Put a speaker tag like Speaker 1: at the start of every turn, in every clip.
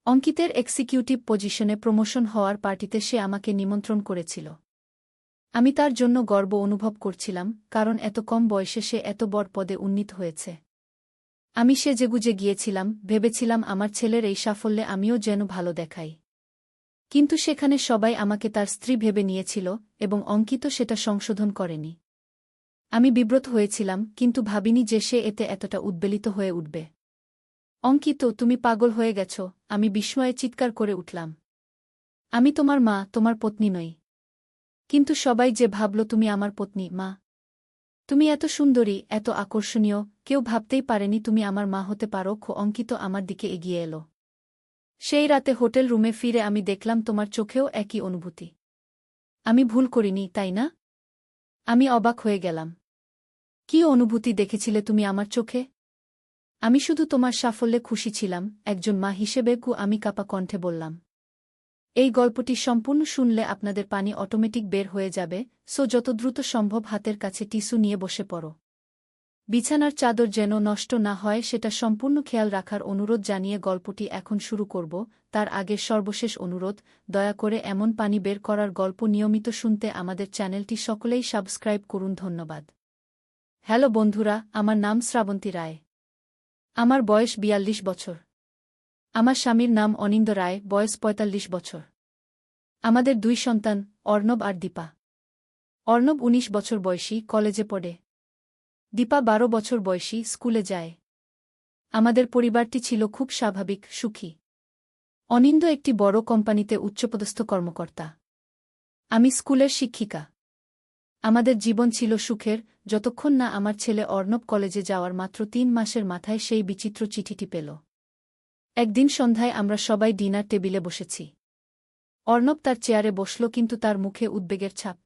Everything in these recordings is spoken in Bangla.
Speaker 1: অঙ্কিতের এক্সিকিউটিভ পজিশনে প্রমোশন হওয়ার পার্টিতে সে আমাকে নিমন্ত্রণ করেছিল। আমি তার জন্য গর্ব অনুভব করছিলাম, কারণ এত কম বয়সে সে এত বড় পদে উন্নীত হয়েছে। আমি সেজেগুজে গিয়েছিলাম, ভেবেছিলাম আমার ছেলের এই সাফল্যে আমিও যেন ভালো দেখাই। কিন্তু সেখানে সবাই আমাকে তার স্ত্রী ভেবে নিয়েছিল, এবং অঙ্কিত সেটা সংশোধন করেনি। আমি বিব্রত হয়েছিলাম, কিন্তু ভাবিনি যে সে এতে এতটা উদ্বেলিত হয়ে উঠবে। অঙ্কিত, তুমি পাগল হয়ে গেছ, আমি বিস্ময়ে চিৎকার করে উঠলাম। আমি তোমার মা, তোমার পত্নী নই। কিন্তু সবাই যে ভাবল তুমি আমার পত্নী, মা। তুমি এত সুন্দরী, এত আকর্ষণীয়, কেউ ভাবতেই পারেনি তুমি আমার মা হতে পারো। অঙ্কিত আমার দিকে এগিয়ে এলো। সেই রাতে হোটেল রুমে ফিরে আমি দেখলাম তোমার চোখেও একই অনুভূতি। আমি ভুল করিনি, তাই না? আমি অবাক হয়ে গেলাম। কী অনুভূতি দেখেছিলে তুমি আমার চোখে? আমি শুধু তোমার সাফল্যে খুশি ছিলাম, একজন মা হিসেবে। আমি কাঁপা কণ্ঠে বললাম। এই গল্পটি সম্পূর্ণ শুনলে আপনাদের পানি অটোমেটিক বের হয়ে যাবে, যত দ্রুত সম্ভব হাতের কাছে টিস্যু নিয়ে বসে পড়ো। বিছানার চাদর যেন নষ্ট না হয় সেটা সম্পূর্ণ খেয়াল রাখার অনুরোধ জানিয়ে গল্পটি এখন শুরু করব। তার আগে সর্বশেষ অনুরোধ, দয়া করে এমন পানি বের করার গল্প নিয়মিত শুনতে আমাদের চ্যানেলটি সকলেই সাবস্ক্রাইব করুন। ধন্যবাদ। হ্যালো বন্ধুরা, আমার নাম শ্রাবন্তী রায়। আমার বয়স ৪২ বছর। আমার স্বামীর নাম অনিন্দ রায়, বয়স ৪৫ বছর। আমাদের ২ সন্তান, অর্ণব আর দীপা। অর্ণব ১৯ বছর বয়সী, কলেজে পড়ে। দীপা ১২ বছর বয়সী, স্কুলে যায়। আমাদের পরিবারটি ছিল খুব স্বাভাবিক, সুখী। অনিন্দ একটি বড় কোম্পানিতে উচ্চপদস্থ কর্মকর্তা। আমি স্কুলের শিক্ষিকা। আমাদের জীবন ছিল সুখের, যতক্ষণ না আমার ছেলে অর্ণব কলেজে যাওয়ার মাত্র ৩ মাসের মাথায় সেই বিচিত্র চিঠিটি পেল। একদিন সন্ধ্যায় আমরা সবাই ডিনার টেবিলে বসেছি। অর্ণব তার চেয়ারে বসল, কিন্তু তার মুখে উদ্বেগের ছাপ।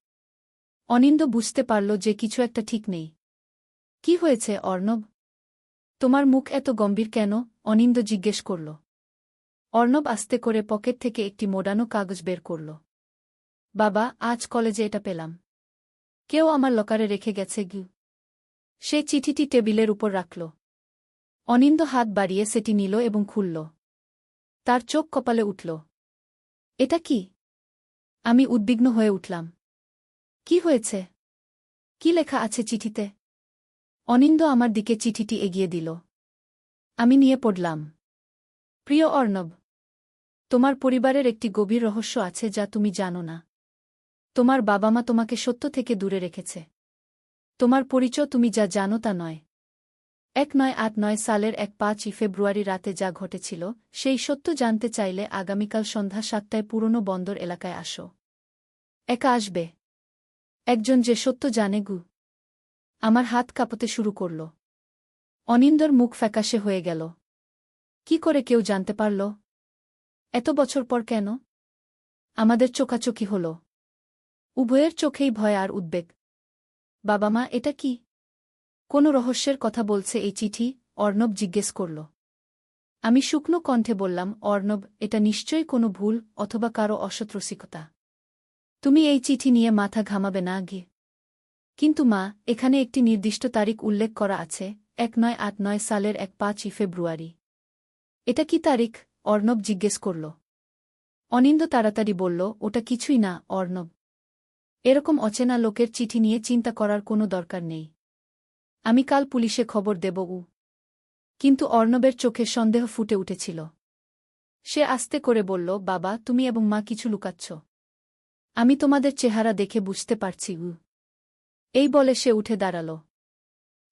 Speaker 1: অনিন্দ বুঝতে পারল যে কিছু একটা ঠিক নেই। কি হয়েছে অর্ণব? তোমার মুখ এত গম্ভীর কেন? অনিন্দ জিজ্ঞেস করল। অর্ণব আস্তে করে পকেট থেকে একটি মোড়ানো কাগজ বের করল। বাবা, আজ কলেজে এটা পেলাম। কেউ আমার লকারে রেখে গেছে। সে চিঠিটি টেবিলের উপর রাখল। অনিন্দ হাত বাড়িয়ে সেটি নিল এবং খুলল। তার চোখ কপালে উঠল। এটা কি? আমি উদ্বিগ্ন হয়ে উঠলাম। কি হয়েছে? কি লেখা আছে চিঠিতে? অনিন্দ আমার দিকে চিঠিটি এগিয়ে দিল। আমি নিয়ে পড়লাম। প্রিয় অর্ণব, তোমার পরিবারের একটি গভীর রহস্য আছে যা তুমি জানো না। তোমার বাবা মা তোমাকে সত্য থেকে দূরে রেখেছে। তোমার পরিচয় তুমি যা জানো তা নয়। ১৯৮৯ সালের ৫ ফেব্রুয়ারি রাতে যা ঘটেছিল, সেই সত্য জানতে চাইলে আগামীকাল সন্ধ্যা ৭টায় পুরনো বন্দর এলাকায় আসো। একা আসবে? একজন যে সত্য জানে। আমার হাত কাঁপতে শুরু করল। অনিন্দর মুখ ফ্যাকাশে হয়ে গেল। কি করে কেউ জানতে পারল? এত বছর পর কেন? আমাদের চোখাচোখি হল। উভয়ের চোখেই ভয় আর উদ্বেগ। বাবা মা, এটা কি? কোনো রহস্যের কথা বলছে এই চিঠি? অর্ণব জিজ্ঞেস করল। আমি শুকনো কণ্ঠে বললাম, অর্ণব, এটা নিশ্চয়ই কোনো ভুল, অথবা কারো অসৎরসিকতা। তুমি এই চিঠি নিয়ে মাথা ঘামাবে না। কিন্তু মা, এখানে একটি নির্দিষ্ট তারিখ উল্লেখ করা আছে, ১৯৮৯ সালের ৫ ফেব্রুয়ারি। এটা কি তারিখ? অর্ণব জিজ্ঞেস করল। অনিন্দ তাড়াতাড়ি বলল, ওটা কিছুই না অর্ণব। এরকম অচেনা লোকের চিঠি নিয়ে চিন্তা করার কোনো দরকার নেই। আমি কাল পুলিশে খবর দেব। কিন্তু অর্ণবের চোখে সন্দেহ ফুটে উঠেছিল। সে আস্তে করে বলল, বাবা, তুমি এবং মা কিছু লুকাচ্ছ। আমি তোমাদের চেহারা দেখে বুঝতে পারছি। এই বলে সে উঠে দাঁড়াল।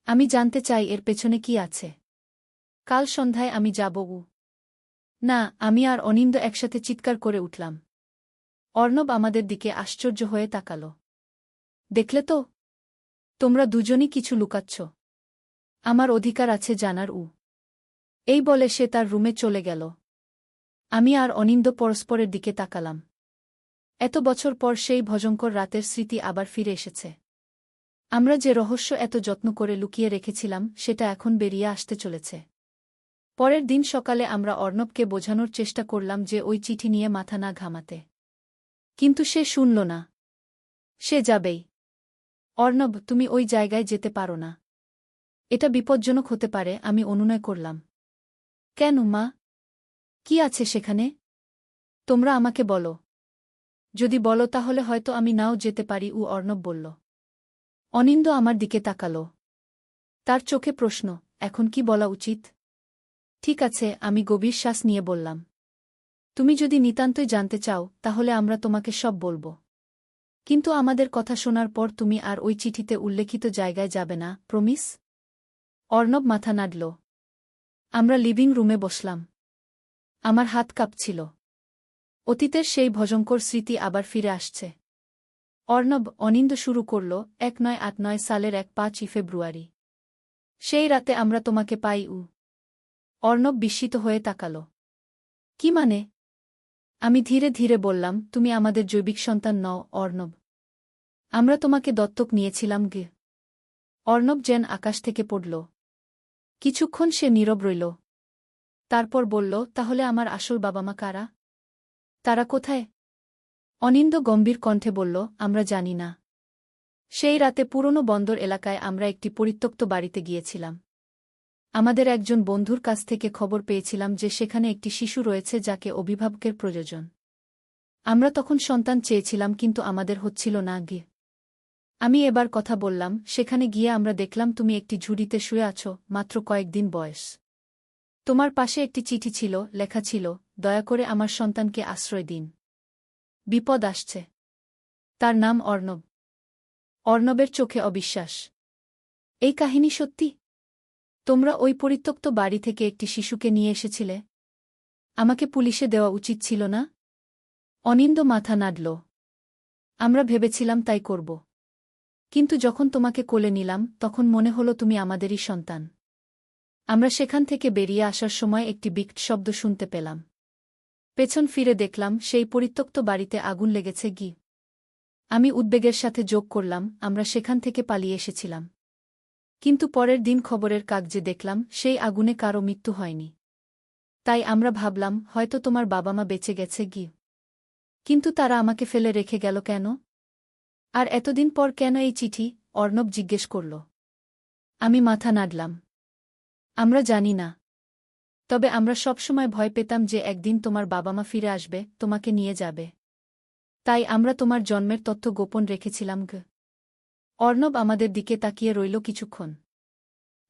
Speaker 1: আমি জানতে চাই এর পেছনে কি আছে। কাল সন্ধ্যায় আমি যাব। না, আমি আর অনিন্দ একসাথে চিৎকার করে উঠলাম। অর্ণব আমাদের দিকে আশ্চর্য হয়ে তাকাল। দেখলে তো, তোমরা দুজনই কিছু লুকাচ্ছ। আমার অধিকার আছে জানার। এই বলে সে তার রুমে চলে গেল। আমি আর অনিন্দ পরস্পরের দিকে তাকালাম। এত বছর পর সেই ভয়ঙ্কর রাতের স্মৃতি আবার ফিরে এসেছে। আমরা যে রহস্য এত যত্ন করে লুকিয়ে রেখেছিলাম, সেটা এখন বেরিয়ে আসতে চলেছে। পরের দিন সকালে আমরা অর্ণবকে বোঝানোর চেষ্টা করলাম যে ওই চিঠি নিয়ে মাথা না ঘামাতে। কিন্তু সে শুনল না। সে যাবেই। অর্ণব, তুমি ওই জায়গায় যেতে পারো না। এটা বিপজ্জনক হতে পারে। আমি অনুনয় করলাম। কেন মা? কি আছে সেখানে? তোমরা আমাকে বলো। যদি বলো তাহলে হয়তো আমি নাও যেতে পারি, অর্ণব বলল। অনিন্দ আমার দিকে তাকাল। তার চোখে প্রশ্ন, এখন কি বলা উচিত? ঠিক আছে, আমি গভীর শ্বাস নিয়ে বললাম। তুমি যদি নিতান্তই জানতে চাও তাহলে আমরা তোমাকে সব বলব। কিন্তু আমাদের কথা শোনার পর তুমি আর ওই চিঠিতে উল্লেখিত জায়গায় যাবে না, প্রমিস? অর্ণব মাথা নাড়ল। আমরা লিভিং রুমে বসলাম। আমার হাত কাঁপছিল। অতীতের সেই ভয়ঙ্কর স্মৃতি আবার ফিরে আসছে। অনিন্দ শুরু করল, 1989 সালের 5ই ফেব্রুয়ারি। সেই রাতে আমরা তোমাকে পাই। অর্ণব বিস্মিত হয়ে তাকাল। কি মানে? আমি ধীরে ধীরে বললাম, তুমি আমাদের জৈবিক সন্তান নও, অর্ণব। আমরা তোমাকে দত্তক নিয়েছিলাম। অর্ণব যেন আকাশ থেকে পড়ল। কিছুক্ষণ সে নীরব রইল। তারপর বলল, তাহলে আমার আসল বাবা মা কারা? তারা কোথায়? অনিন্দ গম্ভীর কণ্ঠে বলল, আমরা জানি না। সেই রাতে পুরনো বন্দর এলাকায় আমরা একটি পরিত্যক্ত বাড়িতে গিয়েছিলাম। আমাদের একজন বন্ধুর কাছ থেকে খবর পেয়েছিলাম যে সেখানে একটি শিশু রয়েছে যাকে অভিভাবকের প্রয়োজন। আমরা তখন সন্তান চেয়েছিলাম কিন্তু আমাদের হচ্ছিল না। আমি এবার কথা বললাম, সেখানে গিয়ে আমরা দেখলাম তুমি একটি ঝুড়িতে শুয়ে আছো, মাত্র কয়েকদিন বয়স। তোমার পাশে একটি চিঠি ছিল, লেখা ছিল, দয়া করে আমার সন্তানকে আশ্রয় দিন। বিপদ আসছে। তার নাম অর্ণব। অর্ণবের চোখে অবিশ্বাস। এই কাহিনী সত্যি? তোমরা ওই পরিত্যক্ত বাড়ি থেকে একটি শিশুকে নিয়ে এসেছিলে? আমাকে পুলিশে দেওয়া উচিত ছিল না? অনিন্দ মাথা নাড়ল। আমরা ভেবেছিলাম তাই করব। কিন্তু যখন তোমাকে কোলে নিলাম তখন মনে হলো তুমি আমাদেরই সন্তান। আমরা সেখান থেকে বেরিয়ে আসার সময় একটি বিকট শব্দ শুনতে পেলাম। পেছন ফিরে দেখলাম সেই পরিত্যক্ত বাড়িতে আগুন লেগেছে। আমি উদ্বেগের সাথে যোগ করলাম, আমরা সেখান থেকে পালিয়ে এসেছিলাম। কিন্তু পরের দিন খবরের কাগজে দেখলাম সেই আগুনে কারও মৃত্যু হয়নি। তাই আমরা ভাবলাম হয়তো তোমার বাবা মা বেঁচে গেছে। কিন্তু তারা আমাকে ফেলে রেখে গেল কেন? আর এতদিন পর কেন এই চিঠি? অর্ণব জিজ্ঞেস করল। আমি মাথা নাড়লাম। আমরা জানি না। তবে আমরা সবসময় ভয় পেতাম যে একদিন তোমার বাবা মা ফিরে আসবে, তোমাকে নিয়ে যাবে। তাই আমরা তোমার জন্মের তথ্য গোপন রেখেছিলাম। অর্ণব আমাদের দিকে তাকিয়ে রইল কিছুক্ষণ।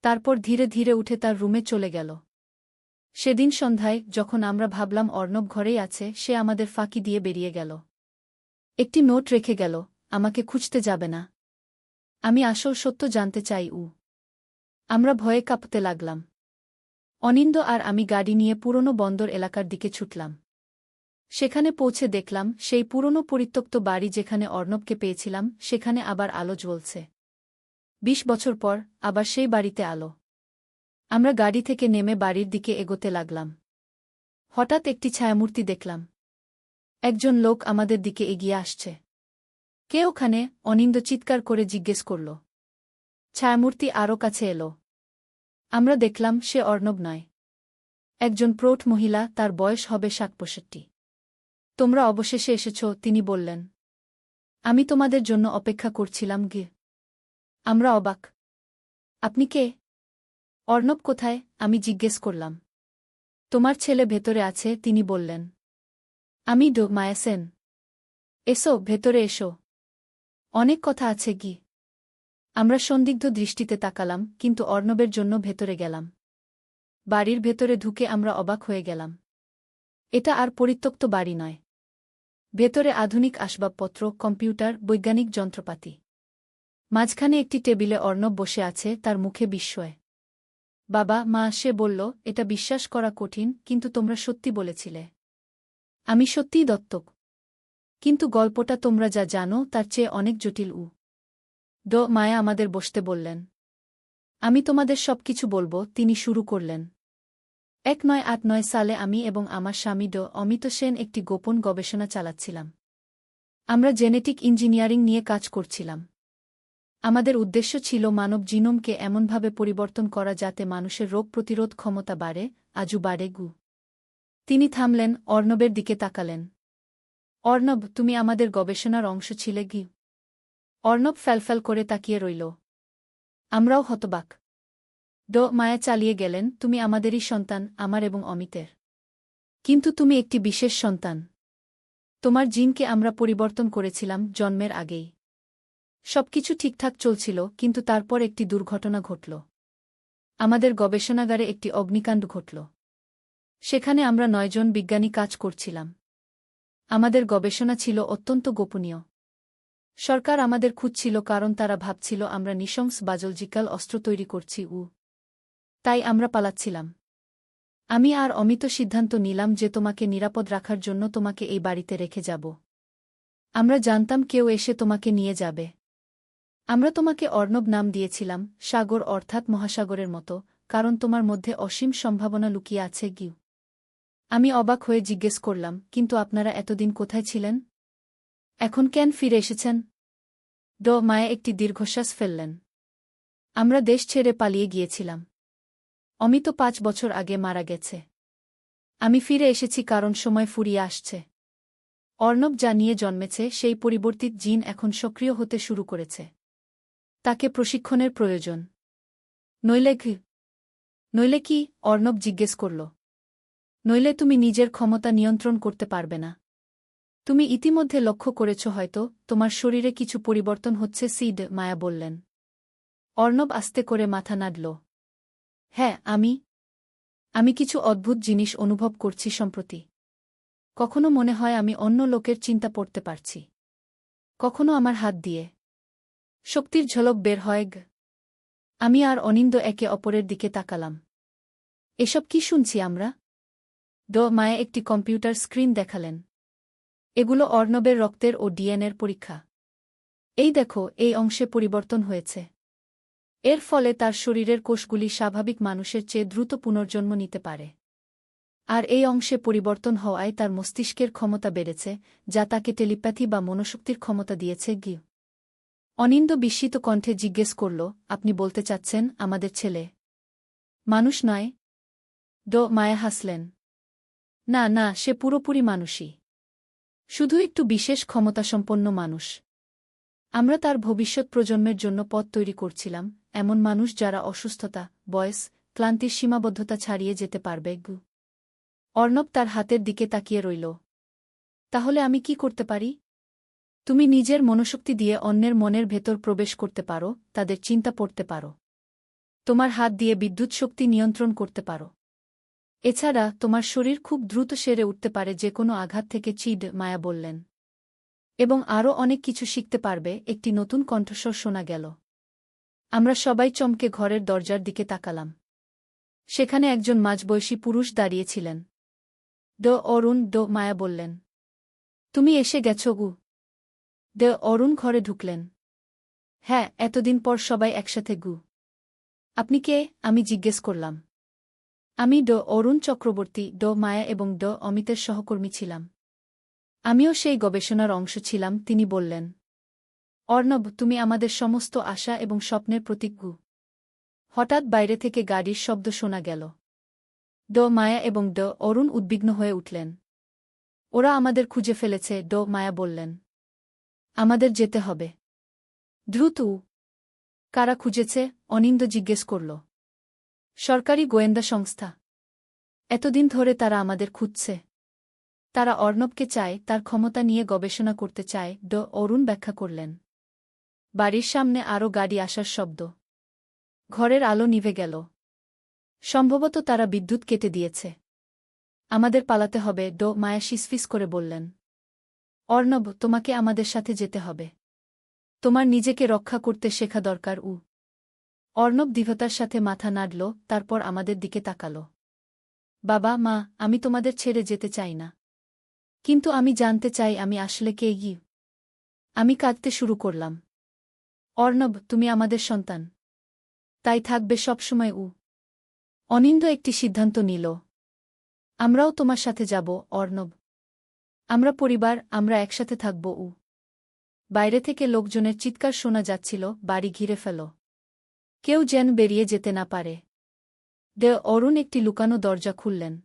Speaker 1: তারপর ধীরে ধীরে উঠে তার রুমে চলে গেল। সেদিন সন্ধ্যায় যখন আমরা ভাবলাম অর্ণব ঘরেই আছে, সে আমাদের ফাঁকি দিয়ে বেরিয়ে গেল। একটি নোট রেখে গেল, আমাকে খুঁজতে যাবে না। আমি আসল সত্য জানতে চাই। আমরা ভয়ে কাঁপতে লাগলাম। অনিন্দ আর আমি গাড়ি নিয়ে পুরনো বন্দর এলাকার দিকে ছুটলাম। সেখানে পৌঁছে দেখলাম সেই পুরনো পরিত্যক্ত বাড়ি যেখানে অর্ণবকে পেয়েছিলাম সেখানে আবার আলো জ্বলছে। 20 বছর পর আবার সেই বাড়িতে আলো। আমরা গাড়ি থেকে নেমে বাড়ির দিকে এগোতে লাগলাম। হঠাৎ একটি ছায়ামূর্তি দেখলাম। একজন লোক আমাদের দিকে এগিয়ে আসছে। কে ওখানে? অনিন্দ চিৎকার করে জিজ্ঞেস করল। ছায়ামূর্তি আরও কাছে এলো। আমরা দেখলাম সে অর্ণব নয়। একজন প্রৌঢ় মহিলা, তার বয়স হবে 60-65। তোমরা অবশেষে এসেছ, তিনি বললেন। আমি তোমাদের জন্য অপেক্ষা করছিলাম। আমরা অবাক। আপনি কে? অর্ণব কোথায়? আমি জিজ্ঞেস করলাম। তোমার ছেলে ভেতরে আছে, তিনি বললেন। আমি মায়া সেন। এসো, ভেতরে এসো। অনেক কথা আছে। আমরা সন্দিগ্ধ দৃষ্টিতে তাকালাম, কিন্তু অর্ণবের জন্য ভেতরে গেলাম। বাড়ির ভেতরে ঢুকে আমরা অবাক হয়ে গেলাম। এটা আর পরিত্যক্ত বাড়ি নয়। ভেতরে আধুনিক আসবাবপত্র, কম্পিউটার, বৈজ্ঞানিক যন্ত্রপাতি। মাঝখানে একটি টেবিলে অর্ণব বসে আছে, তার মুখে বিস্ময়। বাবা, মা, সে বলল, এটা বিশ্বাস করা কঠিন, কিন্তু তোমরা সত্যি বলেছিলে। আমি সত্যিই দত্তক। কিন্তু গল্পটা তোমরা যা জানো তার চেয়ে অনেক জটিল। মায়া আমাদের বসতে বললেন। আমি তোমাদের সবকিছু বলবো, তিনি শুরু করলেন। 1989 সালে আমি এবং আমার স্বামী অমিত সেন একটি গোপন গবেষণা চালাচ্ছিলাম। আমরা জেনেটিক ইঞ্জিনিয়ারিং নিয়ে কাজ করছিলাম। আমাদের উদ্দেশ্য ছিল মানব জিনোমকে এমনভাবে পরিবর্তন করা যাতে মানুষের রোগ প্রতিরোধ ক্ষমতা বাড়ে, আজু বাড়ে। তিনি থামলেন, অর্ণবের দিকে তাকালেন। অর্ণব, তুমি আমাদের গবেষণার অংশ ছিলে। অর্ণব ফ্যালফ্যাল করে তাকিয়ে রইল। আমরাও হতবাক। মায়া চালিয়ে গেলেন, তুমি আমাদেরই সন্তান, আমার এবং অমিতের। কিন্তু তুমি একটি বিশেষ সন্তান। তোমার জিনকে আমরা পরিবর্তন করেছিলাম জন্মের আগেই। সবকিছু ঠিকঠাক চলছিল, কিন্তু তারপর একটি দুর্ঘটনা ঘটল। আমাদের গবেষণাগারে একটি অগ্নিকাণ্ড ঘটল। সেখানে আমরা ৯ জন বিজ্ঞানী কাজ করছিলাম। আমাদের গবেষণা ছিল অত্যন্ত গোপনীয়। সরকার আমাদের খুঁজছিল কারণ তারা ভাবছিল আমরা নৃশংস বায়োলজিক্যাল অস্ত্র তৈরি করছি। তাই আমরা পালাচ্ছিলাম। আমি আর অমিত সিদ্ধান্ত নিলাম যে তোমাকে নিরাপদ রাখার জন্য তোমাকে এই বাড়িতে রেখে যাব। আমরা জানতাম কেউ এসে তোমাকে নিয়ে যাবে। আমরা তোমাকে অর্ণব নাম দিয়েছিলাম, সাগর অর্থাৎ মহাসাগরের মতো, কারণ তোমার মধ্যে অসীম সম্ভাবনা লুকিয়ে আছে। গিউ। আমি অবাক হয়ে জিজ্ঞেস করলাম, কিন্তু আপনারা এতদিন কোথায় ছিলেন? এখন কেন ফিরে এসেছেন? মায়া একটি দীর্ঘশ্বাস ফেললেন। আমরা দেশ ছেড়ে পালিয়ে গিয়েছিলাম। অমিত ৫ বছর আগে মারা গেছে। আমি ফিরে এসেছি কারণ সময় ফুরিয়ে আসছে। অর্ণব যা নিয়ে জন্মেছে সেই পরিবর্তিত জিন এখন সক্রিয় হতে শুরু করেছে। তাকে প্রশিক্ষণের প্রয়োজন। নইলে কি? অর্ণব জিজ্ঞেস করল। নইলে তুমি নিজের ক্ষমতা নিয়ন্ত্রণ করতে পারবে না। তুমি ইতিমধ্যে লক্ষ্য করেছ হয়তো, তোমার শরীরে কিছু পরিবর্তন হচ্ছে। মায়া বললেন। অর্ণব আস্তে করে মাথা নাড়ল। হ্যাঁ, আমি কিছু অদ্ভুত জিনিস অনুভব করছি সম্প্রতি। কখনো মনে হয় আমি অন্য লোকের চিন্তা পড়তে পারছি। কখনো আমার হাত দিয়ে শক্তির ঝলক বের হয়। আমি আর অনিন্দ একে অপরের দিকে তাকালাম। এসব কি শুনছি আমরা? মায়া একটি কম্পিউটার স্ক্রিন দেখালেন। এগুলো অর্ণবের রক্তের ও ডিএনএর পরীক্ষা। এই দেখো, এই অংশে পরিবর্তন হয়েছে। এর ফলে তার শরীরের কোষগুলি স্বাভাবিক মানুষের চেয়ে দ্রুত পুনর্জন্ম নিতে পারে। আর এই অংশে পরিবর্তন হওয়ায় তার মস্তিষ্কের ক্ষমতা বেড়েছে, যা তাকে টেলিপ্যাথি বা মনোশক্তির ক্ষমতা দিয়েছে। গিউ। অনিন্দ বিস্মিত কণ্ঠে জিজ্ঞেস করল, আপনি বলতে চাচ্ছেন আমাদের ছেলে মানুষ নয়? মায়া হাসলেন। না না, সে পুরোপুরি মানুষই। শুধু একটু বিশেষ ক্ষমতাসম্পন্ন মানুষ। আমরা তার ভবিষ্যৎ প্রজন্মের জন্য পথ তৈরি করছিলাম, এমন মানুষ যারা অসুস্থতা, বয়স, ক্লান্তির সীমাবদ্ধতা ছাড়িয়ে যেতে পারবে। অর্ণব তার হাতের দিকে তাকিয়ে রইল। তাহলে আমি কি করতে পারি? তুমি নিজের মনোশক্তি দিয়ে অন্যের মনের ভেতর প্রবেশ করতে পারো, তাদের চিন্তা পড়তে পারো। তোমার হাত দিয়ে বিদ্যুৎ শক্তি নিয়ন্ত্রণ করতে পারো। এছাড়া তোমার শরীর খুব দ্রুত সেরে উঠতে পারে যে কোনো আঘাত থেকে। মায়া বললেন। এবং আরও অনেক কিছু শিখতে পারবে। একটি নতুন কণ্ঠস্বর শোনা গেল। আমরা সবাই চমকে ঘরের দরজার দিকে তাকালাম। সেখানে একজন মাঝবয়সী পুরুষ দাঁড়িয়েছিলেন। অরুণ। মায়া বললেন। তুমি এসে গেছ গু। অরুণ ঘরে ঢুকলেন। হ্যাঁ, এতদিন পর সবাই একসাথে। গু। আপনি কে? আমি জিজ্ঞেস করলাম। আমি অরুণ চক্রবর্তী। মায়া এবং অমিতের সহকর্মী ছিলাম। আমিও সেই গবেষণার অংশ ছিলাম। তিনি বললেন। অর্ণব, তুমি আমাদের সমস্ত আশা এবং স্বপ্নের প্রতীক। গু। হঠাৎ বাইরে থেকে গাড়ির শব্দ শোনা গেল। মায়া এবং অরুণ উদ্বিগ্ন হয়ে উঠলেন। ওরা আমাদের খুঁজে ফেলেছে। মায়া বললেন। আমাদের যেতে হবে দ্রুত। কারা খুঁজেছে? অনিন্দ জিজ্ঞেস করল। সরকারি গোয়েন্দা সংস্থা। এতদিন ধরে তারা আমাদের খুঁজছে। তারা অর্ণবকে চায়, তার ক্ষমতা নিয়ে গবেষণা করতে চায়। অরুণ ব্যাখ্যা করলেন। বাড়ির সামনে আরও গাড়ি আসার শব্দ। ঘরের আলো নিভে গেল। সম্ভবত তারা বিদ্যুৎ কেটে দিয়েছে। আমাদের পালাতে হবে। মায়া ফিসফিস করে বললেন। অর্ণব, তোমাকে আমাদের সাথে যেতে হবে। তোমার নিজেকে রক্ষা করতে শেখা দরকার। অর্ণব দৃঢ়তার সাথে মাথা নাড়ল, তারপর আমাদের দিকে তাকাল। বাবা, মা, আমি তোমাদের ছেড়ে যেতে চাই না। কিন্তু আমি জানতে চাই আমি আসলে কে। আমি কাঁদতে শুরু করলাম। অর্ণব, তুমি আমাদের সন্তান। তাই থাকবে সবসময়। অনিন্দ একটি সিদ্ধান্ত নিল। আমরাও তোমার সাথে যাব অর্ণব। আমরা পরিবার, আমরা একসাথে থাকব। বাইরে থেকে লোকজনের চিৎকার শোনা যাচ্ছিল, বাড়ি ঘিরে ফেল। কেউ যেন বেরিয়ে যেতে না পারে। অরুণ একটি লুকানো দরজা খুললেন।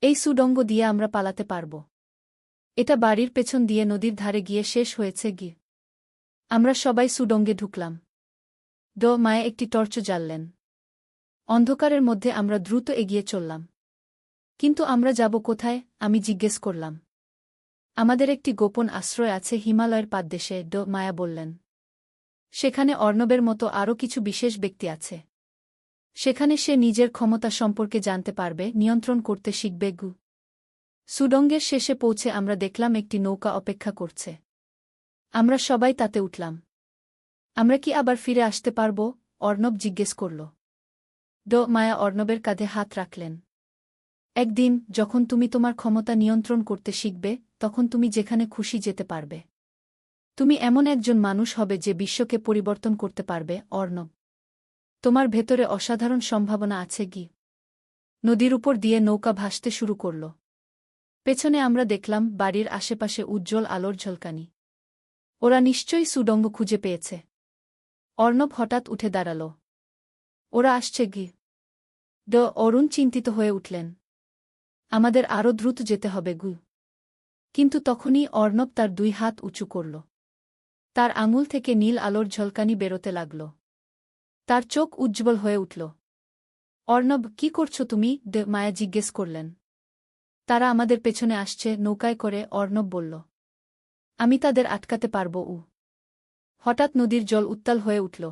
Speaker 1: এই সুড়ঙ্গ দিয়ে আমরা পালাতে পারব। এটা বাড়ির পেছন দিয়ে নদীর ধারে গিয়ে শেষ হয়েছে। আমরা সবাই সুড়ঙ্গে ঢুকলাম। মায়া একটি টর্চ জ্বাললেন। অন্ধকারের মধ্যে আমরা দ্রুত এগিয়ে চললাম। কিন্তু আমরা যাব কোথায়? আমি জিজ্ঞেস করলাম। আমাদের একটি গোপন আশ্রয় আছে হিমালয়ের পাদদেশে, মায়া বললেন। সেখানে অর্ণবের মতো আরও কিছু বিশেষ ব্যক্তি আছে। সেখানে সে নিজের ক্ষমতা সম্পর্কে জানতে পারবে, নিয়ন্ত্রণ করতে শিখবে। সুডঙ্গের শেষে পৌঁছে আমরা দেখলাম একটি নৌকা অপেক্ষা করছে। আমরা সবাই তাতে উঠলাম। আমরা কি আবার ফিরে আসতে পারব? অর্ণব জিজ্ঞেস করল। মায়া অর্ণবের কাঁধে হাত রাখলেন। একদিন, যখন তুমি তোমার ক্ষমতা নিয়ন্ত্রণ করতে শিখবে, তখন তুমি যেখানে খুশি যেতে পারবে। তুমি এমন একজন মানুষ হবে যে বিশ্বকে পরিবর্তন করতে পারবে, অর্ণব। তোমার ভেতরে অসাধারণ সম্ভাবনা আছে। নদীর উপর দিয়ে নৌকা ভাসতে শুরু করল। পেছনে আমরা দেখলাম বাড়ির আশেপাশে উজ্জ্বল আলোর ঝলকানি। ওরা নিশ্চয়ই সুডঙ্গ খুঁজে পেয়েছে। অর্ণব হঠাৎ উঠে দাঁড়াল। ওরা আসছে। অরুণ চিন্তিত হয়ে উঠলেন। আমাদের আরও দ্রুত যেতে হবে। কিন্তু তখনই অর্ণব তার 2 হাত উঁচু করল। তার আঙুল থেকে নীল আলোর ঝলকানি বেরোতে লাগল। তার চোখ উজ্জ্বল হয়ে উঠল। অর্ণব, কি করছো তুমি? মায়া জিজ্ঞেস করলেন। তারা আমাদের পেছনে আসছে, নৌকায় করে, অর্ণব বলল। আমি তাদের আটকাতে পারব। হঠাৎ নদীর জল উত্তাল হয়ে উঠল।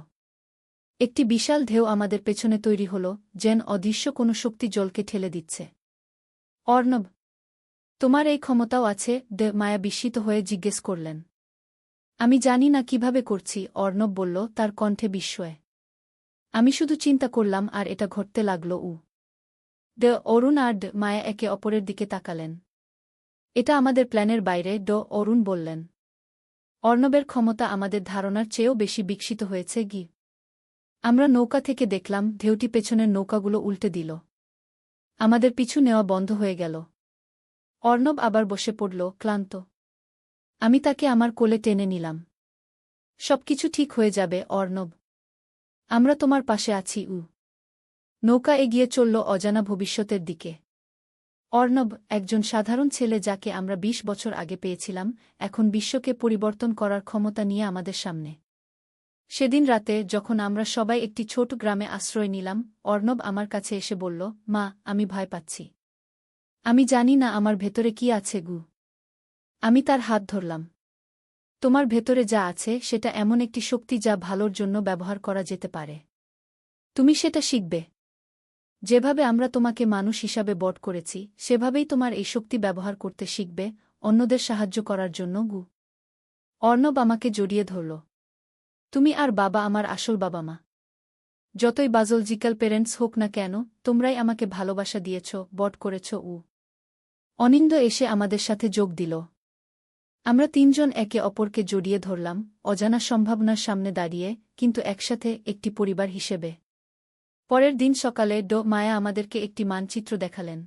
Speaker 1: একটি বিশাল ঢেউ আমাদের পেছনে তৈরি হল, যেন অদৃশ্য কোনো শক্তি জলকে ঠেলে দিচ্ছে। অর্ণব, তোমার এই ক্ষমতাও আছে? মায়া বিস্মিত হয়ে জিজ্ঞেস করলেন। আমি জানি না কিভাবে করছি, অর্ণব বলল, তার কণ্ঠে বিস্ময়। আমি শুধু চিন্তা করলাম আর এটা ঘটতে লাগল। অরুণ আর মায়া একে অপরের দিকে তাকালেন। এটা আমাদের প্ল্যানের বাইরে, অরুণ বললেন। অর্ণবের ক্ষমতা আমাদের ধারণার চেয়েও বেশি বিকশিত হয়েছে। আমরা নৌকা থেকে দেখলাম ঢেউটি পেছনের নৌকাগুলো উল্টে দিল। আমাদের পিছু নেওয়া বন্ধ হয়ে গেল। অর্ণব আবার বসে পড়ল, ক্লান্ত। আমি তাকে আমার কোলে টেনে নিলাম। সবকিছু ঠিক হয়ে যাবে, অর্ণব। আমরা তোমার পাশে আছি। নৌকা এগিয়ে চলল অজানা ভবিষ্যতের দিকে। অর্ণব, একজন সাধারণ ছেলে যাকে আমরা 20 বছর আগে পেয়েছিলাম, এখন বিশ্বকে পরিবর্তন করার ক্ষমতা নিয়ে আমাদের সামনে। সেদিন রাতে, যখন আমরা সবাই একটি ছোট গ্রামে আশ্রয় নিলাম, অর্ণব আমার কাছে এসে বলল, মা, আমি ভয় পাচ্ছি। আমি জানি না আমার ভেতরে কি আছে। আমি তার হাত ধরলাম। তোমার ভেতরে যা আছে সেটা এমন একটি শক্তি যা ভালোর জন্য ব্যবহার করা যেতে পারে। তুমি সেটা শিখবে। যেভাবে আমরা তোমাকে মানুষ হিসাবে বট করেছি, সেভাবেই তোমার এই শক্তি ব্যবহার করতে শিখবে, অন্যদের সাহায্য করার জন্য। অর্ণব আমাকে জড়িয়ে ধরল। তুমি আর বাবা আমার আসল বাবা মা। যতই বায়োলজিক্যাল প্যারেন্টস হোক না কেন, তোমরাই আমাকে ভালোবাসা দিয়েছ, বট করেছ। অনিন্দ এসে আমাদের সাথে যোগ দিল। আমরা 3 জন একে অপরকে জড়িয়ে ধরলাম, অজানা সম্ভাবনার সামনে দাঁড়িয়ে, কিন্তু একসাথে, একটি পরিবার হিসেবে। পরের দিন সকালে মায়া আমাদেরকে একটি মানচিত্র দেখালেন।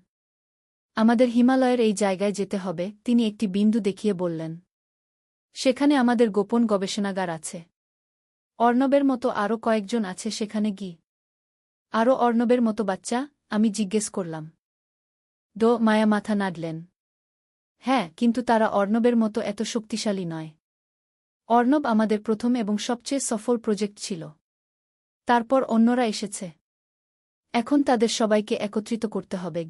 Speaker 1: আমাদের হিমালয়ের এই জায়গায় যেতে হবে, তিনি একটি বিন্দু দেখিয়ে বললেন। সেখানে আমাদের গোপন গবেষণাগার আছে। অর্ণবের মতো আরও কয়েকজন আছে সেখানে। আরও অর্ণবের মতো বাচ্চা? আমি জিজ্ঞেস করলাম। মায়া মাথা নাড়লেন। হ্যাঁ, কিন্তু তারা অর্ণবের মতো এত শক্তিশালী নয়। অর্ণব আমাদের প্রথম এবং সবচেয়ে সফল প্রজেক্ট ছিল। তারপর অন্যরা এসেছে। এখন তাদের সবাইকে একত্রিত করতে হবে।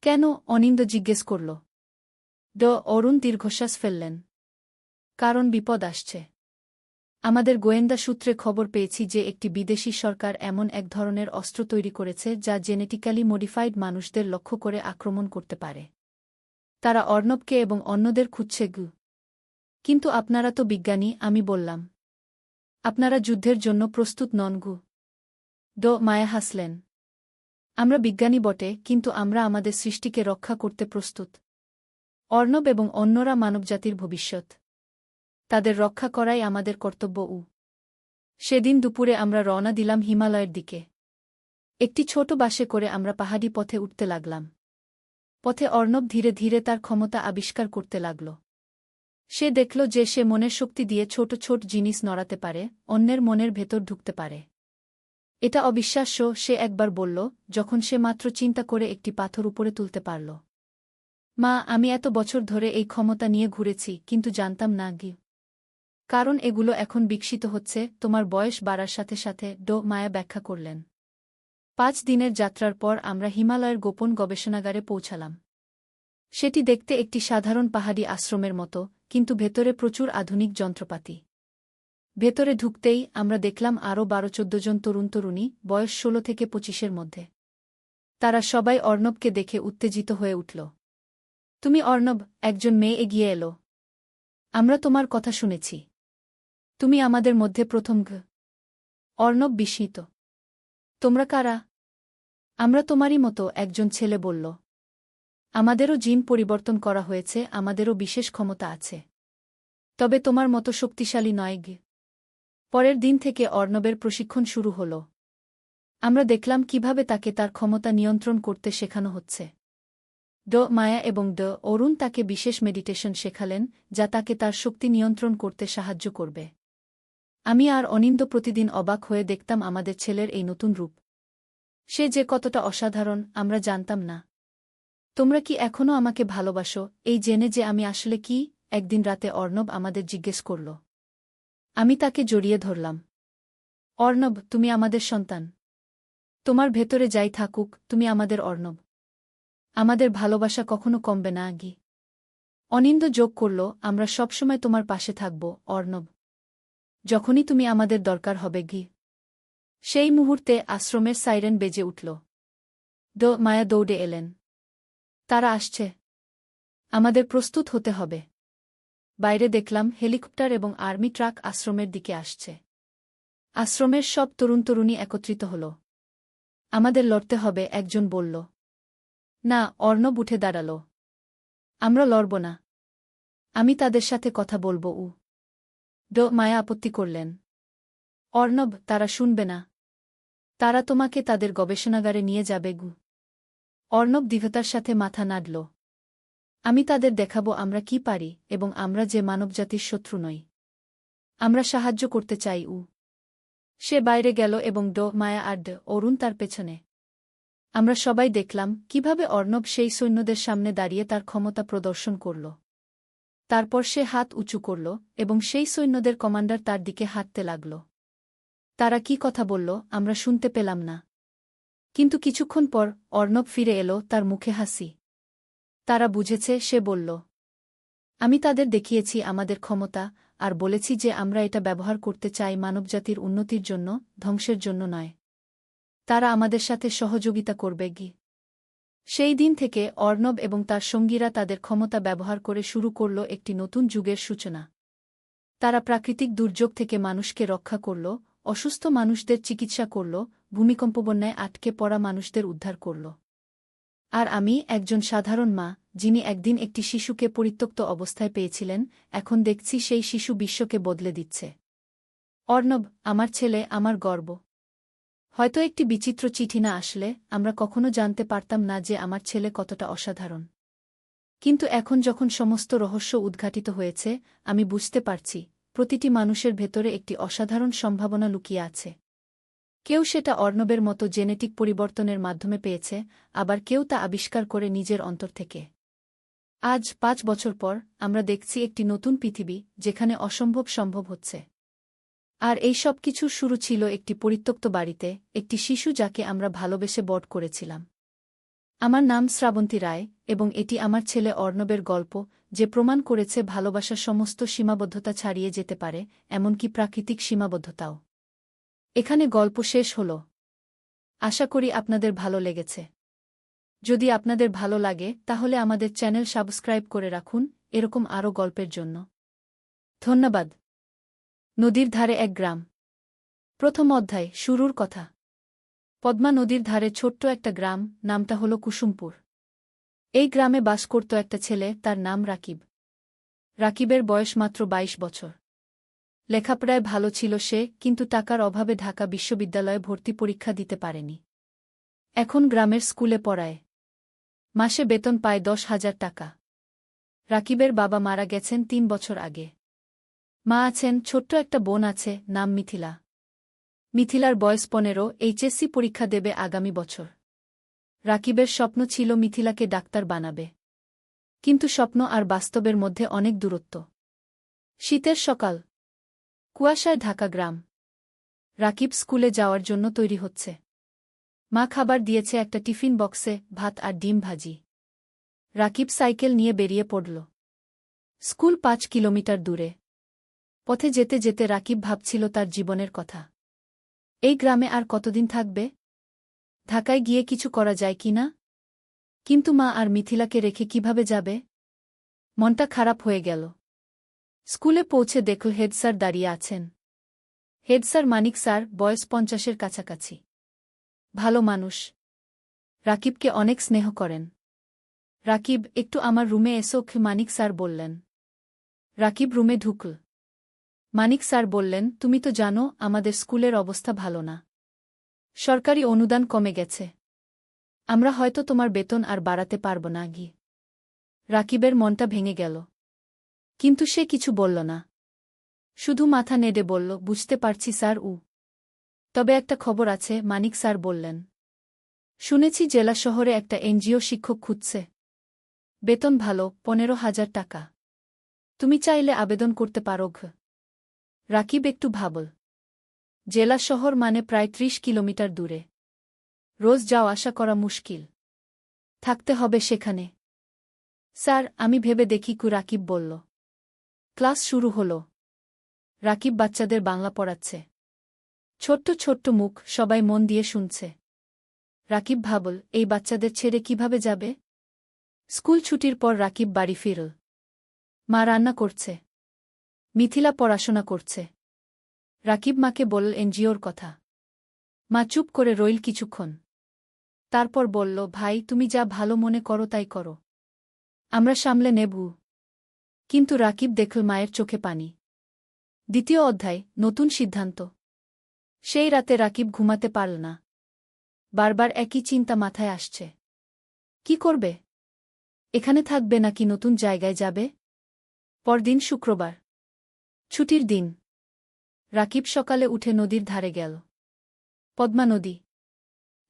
Speaker 1: কেন? অনিন্দ জিজ্ঞেস করল। অরুণ দীর্ঘশ্বাস ফেললেন। কারণ বিপদ আসছে। আমাদের গোয়েন্দা সূত্রে খবর পেয়েছি যে একটি বিদেশি সরকার এমন এক ধরনের অস্ত্র তৈরি করেছে যা জেনেটিক্যালি মডিফাইড মানুষদের লক্ষ্য করে আক্রমণ করতে পারে। তারা অর্ণবকে এবং অন্যদের খুঁজছে। কিন্তু আপনারা তো বিজ্ঞানী, আমি বললাম। আপনারা যুদ্ধের জন্য প্রস্তুত নন। মায়া হাসলেন। আমরা বিজ্ঞানী বটে, কিন্তু আমরা আমাদের সৃষ্টিকে রক্ষা করতে প্রস্তুত। অর্ণব এবং অন্যরা মানবজাতির ভবিষ্যৎ। তাদের রক্ষা করাই আমাদের কর্তব্য। সেদিন দুপুরে আমরা রওনা দিলাম হিমালয়ের দিকে। একটি ছোট বাসে করে আমরা পাহাড়ি পথে উঠতে লাগলাম। পথে অর্ণব ধীরে ধীরে তার ক্ষমতা আবিষ্কার করতে লাগল। সে দেখল যে সে মনের শক্তি দিয়ে ছোট ছোট জিনিস নড়াতে পারে, অন্যের মনের ভেতর ঢুকতে পারে। এটা অবিশ্বাস্য, সে একবার বলল, যখন সে মাত্র চিন্তা করে একটি পাথর উপরে তুলতে পারল। মা, আমি এত বছর ধরে এই ক্ষমতা নিয়ে ঘুরেছি, কিন্তু জানতাম না। কারণ এগুলো এখন বিকশিত হচ্ছে তোমার বয়স বাড়ার সাথে সাথে, মায়া ব্যাখ্যা করলেন। 5 দিনের যাত্রার পর আমরা হিমালয়ের গোপন গবেষণাগারে পৌঁছালাম। সেটি দেখতে একটি সাধারণ পাহাড়ি আশ্রমের মতো, কিন্তু ভেতরে প্রচুর আধুনিক যন্ত্রপাতি। ভেতরে ঢুকতেই আমরা দেখলাম আরও 12-14 জন তরুণ-তরুণী, বয়স 16 থেকে 25-এর মধ্যে। তারা সবাই অর্ণবকে দেখে উত্তেজিত হয়ে উঠল। তুমি অর্ণব, একজন মেয়ে এগিয়ে এলো। আমরা তোমার কথা শুনেছি। তুমি আমাদের মধ্যে প্রথম। অর্ণব বিস্মিত। তোমরা কারা? আমরা তোমারই মতো, একজন ছেলে বলল। আমাদেরও জিন পরিবর্তন করা হয়েছে, আমাদেরও বিশেষ ক্ষমতা আছে। তবে তোমার মতো শক্তিশালী নয়। পরের দিন থেকে অর্ণবের প্রশিক্ষণ শুরু হল। আমরা দেখলাম কিভাবে তাকে তার ক্ষমতা নিয়ন্ত্রণ করতে শেখানো হচ্ছে। মায়া এবং অরুণ তাকে বিশেষ মেডিটেশন শেখালেন, যা তাকে তার শক্তি নিয়ন্ত্রণ করতে সাহায্য করবে। আমি আর অনিন্দ প্রতিদিন অবাক হয়ে দেখতাম আমাদের ছেলের এই নতুন রূপ। সে যে কতটা অসাধারণ, আমরা জানতাম না। তোমরা কি এখনও আমাকে ভালোবাসো, এই জেনে যে আমি আসলে কি? একদিন রাতে অর্ণব আমাদের জিজ্ঞেস করল। আমি তাকে জড়িয়ে ধরলাম। অর্ণব, তুমি আমাদের সন্তান। তোমার ভেতরে যাই থাকুক, তুমি আমাদের অর্ণব। আমাদের ভালোবাসা কখনো কমবে না। অনিন্দ যোগ করল, আমরা সবসময় তোমার পাশে থাকব, অর্ণব। যখনই তুমি আমাদের দরকার হবে। সেই মুহূর্তে আশ্রমের সাইরেন বেজে উঠল। মায়া দৌড়ে এলেন। তারা আসছে। আমাদের প্রস্তুত হতে হবে। বাইরে দেখলাম হেলিকপ্টার এবং আর্মি ট্রাক আশ্রমের দিকে আসছে। আশ্রমের সব তরুণ-তরুণী একত্রিত হল। আমাদের লড়তে হবে, একজন বলল। না, অর্ণব উঠে দাঁড়াল। আমরা লড়ব না। আমি তাদের সাথে কথা বলব। মায়া আপত্তি করলেন। অর্ণব, তারা শুনবে না। তারা তোমাকে তাদের গবেষণাগারে নিয়ে যাবে। অর্ণব দৃঢ়তার সাথে মাথা নাড়ল। আমি তাদের দেখাব আমরা কি পারি, এবং আমরা যে মানবজাতির শত্রু নই। আমরা সাহায্য করতে চাই। সে বাইরে গেল এবং মায়া আর অরুণ তার পেছনে। আমরা সবাই দেখলাম কিভাবে অর্ণব সেই সৈন্যদের সামনে দাঁড়িয়ে তার ক্ষমতা প্রদর্শন করল। তারপর সে হাত উঁচু করল, এবং সেই সৈন্যদের কমান্ডার তার দিকে হাঁটতে লাগল। তারা কি কথা বলল আমরা শুনতে পেলাম না। কিন্তু কিছুক্ষণ পর অর্ণব ফিরে এলো, তার মুখে হাসি। তারা বুঝেছে, সে বলল। আমি তাদের দেখিয়েছি আমাদের ক্ষমতা, আর বলেছি যে আমরা এটা ব্যবহার করতে চাই মানবজাতির উন্নতির জন্য, ধ্বংসের জন্য নয়। তারা আমাদের সাথে সহযোগিতা করবে। সেই দিন থেকে অর্ণব এবং তার সঙ্গীরা তাদের ক্ষমতা ব্যবহার করে শুরু করল একটি নতুন যুগের সূচনা। তারা প্রাকৃতিক দুর্যোগ থেকে মানুষকে রক্ষা করল, অসুস্থ মানুষদের চিকিৎসা করল, ভূমিকম্পবন্যায় আটকে পড়া মানুষদের উদ্ধার করল। আর আমি, একজন সাধারণ মা, যিনি একদিন একটি শিশুকে পরিত্যক্ত অবস্থায় পেয়েছিলেন, এখন দেখছি সেই শিশু বিশ্বকে বদলে দিচ্ছে। অর্ণব, আমার ছেলে, আমার গর্ব। হয়তো একটি বিচিত্র চিঠি না আসলে আমরা কখনো জানতে পারতাম না যে আমার ছেলে কতটা অসাধারণ। কিন্তু এখন যখন সমস্ত রহস্য উদ্ঘাটিত হয়েছে, আমি বুঝতে পারছি প্রতিটি মানুষের ভেতরে একটি অসাধারণ সম্ভাবনা লুকিয়ে আছে। কেউ সেটা অর্ণবের মতো জেনেটিক পরিবর্তনের মাধ্যমে পেয়েছে, আবার কেউ তা আবিষ্কার করে নিজের অন্তর থেকে। আজ 5 বছর পর আমরা দেখছি একটি নতুন পৃথিবী, যেখানে অসম্ভব সম্ভব হচ্ছে। আর এই সব কিছুর শুরু ছিল একটি পরিত্যক্ত বাড়িতে, একটি শিশু যাকে আমরা ভালোবেসে বড় করেছিলাম। আমার নাম শ্রাবন্তী রায়, এবং এটি আমার ছেলে অর্ণবের গল্প, যে প্রমাণ করেছে ভালোবাসা সমস্ত সীমাবদ্ধতা ছাড়িয়ে যেতে পারে, এমনকি প্রাকৃতিক সীমাবদ্ধতাও। এখানে গল্প শেষ হল। আশা করি আপনাদের ভালো লেগেছে। যদি আপনাদের ভালো লাগে তাহলে আমাদের চ্যানেল সাবস্ক্রাইব করে রাখুন, এরকম আরও গল্পের জন্য। ধন্যবাদ। নদীর ধারে এক গ্রাম। প্রথম অধ্যায়, শুরুর কথা। পদ্মা নদীর ধারে ছোট্ট একটা গ্রাম, নামটা হল কুসুমপুর। এই গ্রামে বাস করত একটা ছেলে, তার নাম রাকিব। রাকিবের বয়স মাত্র 22 বছর। লেখাপড়ায় ভালো ছিল সে, কিন্তু টাকার অভাবে ঢাকা বিশ্ববিদ্যালয়ে ভর্তি পরীক্ষা দিতে পারেনি। এখন গ্রামের স্কুলে পড়ায়। মাসে বেতন পায় 10,000 টাকা। রাকিবের বাবা মারা গেছেন 3 বছর আগে। মা আছেন, ছোট্ট একটা বোন আছে, নাম মিথিলা। মিথিলার বয়স 15, এইচএসসি পরীক্ষা দেবে আগামী বছর। রাকিবের স্বপ্ন ছিল মিথিলাকে ডাক্তার বানাবে। কিন্তু স্বপ্ন আর বাস্তবের মধ্যে অনেক দূরত্ব। শীতের সকাল, কুয়াশায় ঢাকা গ্রাম। রাকিব স্কুলে যাওয়ার জন্য তৈরি হচ্ছে। মা খাবার দিয়েছে একটা টিফিন বক্সে, ভাত আর ডিম ভাজি। রাকিব সাইকেল নিয়ে বেরিয়ে পড়ল। স্কুল ৫ কিলোমিটার দূরে। পথে যেতে যেতে রাকিব ভাবছিল তার জীবনের কথা। এই গ্রামে আর কতদিন থাকবে? ঢাকায় গিয়ে কিছু করা যায় কি না? কিন্তু মা আর মিথিলাকে রেখে কিভাবে যাবে? মনটা খারাপ হয়ে গেল। স্কুলে পৌঁছে দেখল হেড স্যার দাঁড়িয়ে আছেন। হেড স্যার মানিক স্যার, বয়স ৫০-এর কাছাকাছি। ভালো মানুষ। রাকিবকে অনেক স্নেহ করেন। রাকিব, একটু আমার রুমে এসো, মানিক স্যার বললেন। রাকিব রুমে ঢুকল। মানিক স্যার বললেন, তুমি তো জানো আমাদের স্কুলের অবস্থা ভালো না। সরকারি অনুদান কমে গেছে। আমরা হয়তো তোমার বেতন আর বাড়াতে পারব না। রাকিবের মনটা ভেঙে গেল। কিন্তু সে কিছু বলল না। শুধু মাথা নেড়ে বলল, বুঝতে পারছি স্যার। তবে একটা খবর আছে, মানিক স্যার বললেন। শুনেছি জেলা শহরে একটা এনজিও শিক্ষক খুঁজছে। বেতন ভালো, ১৫,০০০ টাকা। তুমি চাইলে আবেদন করতে পারো। রাকিব একটু ভাবল। জেলা শহর মানে প্রায় ৩০ কিলোমিটার দূরে। রোজ যাওয়া আসা করা মুশকিল। থাকতে হবে সেখানে। স্যার, আমি ভেবে দেখি। রাকিব বলল। ক্লাস শুরু হল। রাকিব বাচ্চাদের বাংলা পড়াচ্ছে। ছোট্ট ছোট্ট মুখ, সবাই মন দিয়ে শুনছে। রাকিব ভাবল, এই বাচ্চাদের ছেড়ে কিভাবে যাবে? স্কুল ছুটির পর রাকিব বাড়ি ফিরল। মা রান্না করছে। মিথিলা পড়াশোনা করছে। রাকিব মাকে বলল এনজিওর কথা। মা চুপ করে রইল কিছুক্ষণ। তারপর বলল, ভাই, তুমি যা ভালো মনে করো তাই করো। আমরা সামলে নেব। কিন্তু রাকিব দেখল মায়ের চোখে পানি। ২য় অধ্যায়, নতুন সিদ্ধান্ত। সেই রাতে রাকিব ঘুমাতে পারল না। বারবার একই চিন্তা মাথায় আসছে। কি করবে? এখানে থাকবে নাকি নতুন জায়গায় যাবে? পরদিন শুক্রবার। ছুটির দিন। রাকিব সকালে উঠে নদীর ধারে গেল। পদ্মা নদী।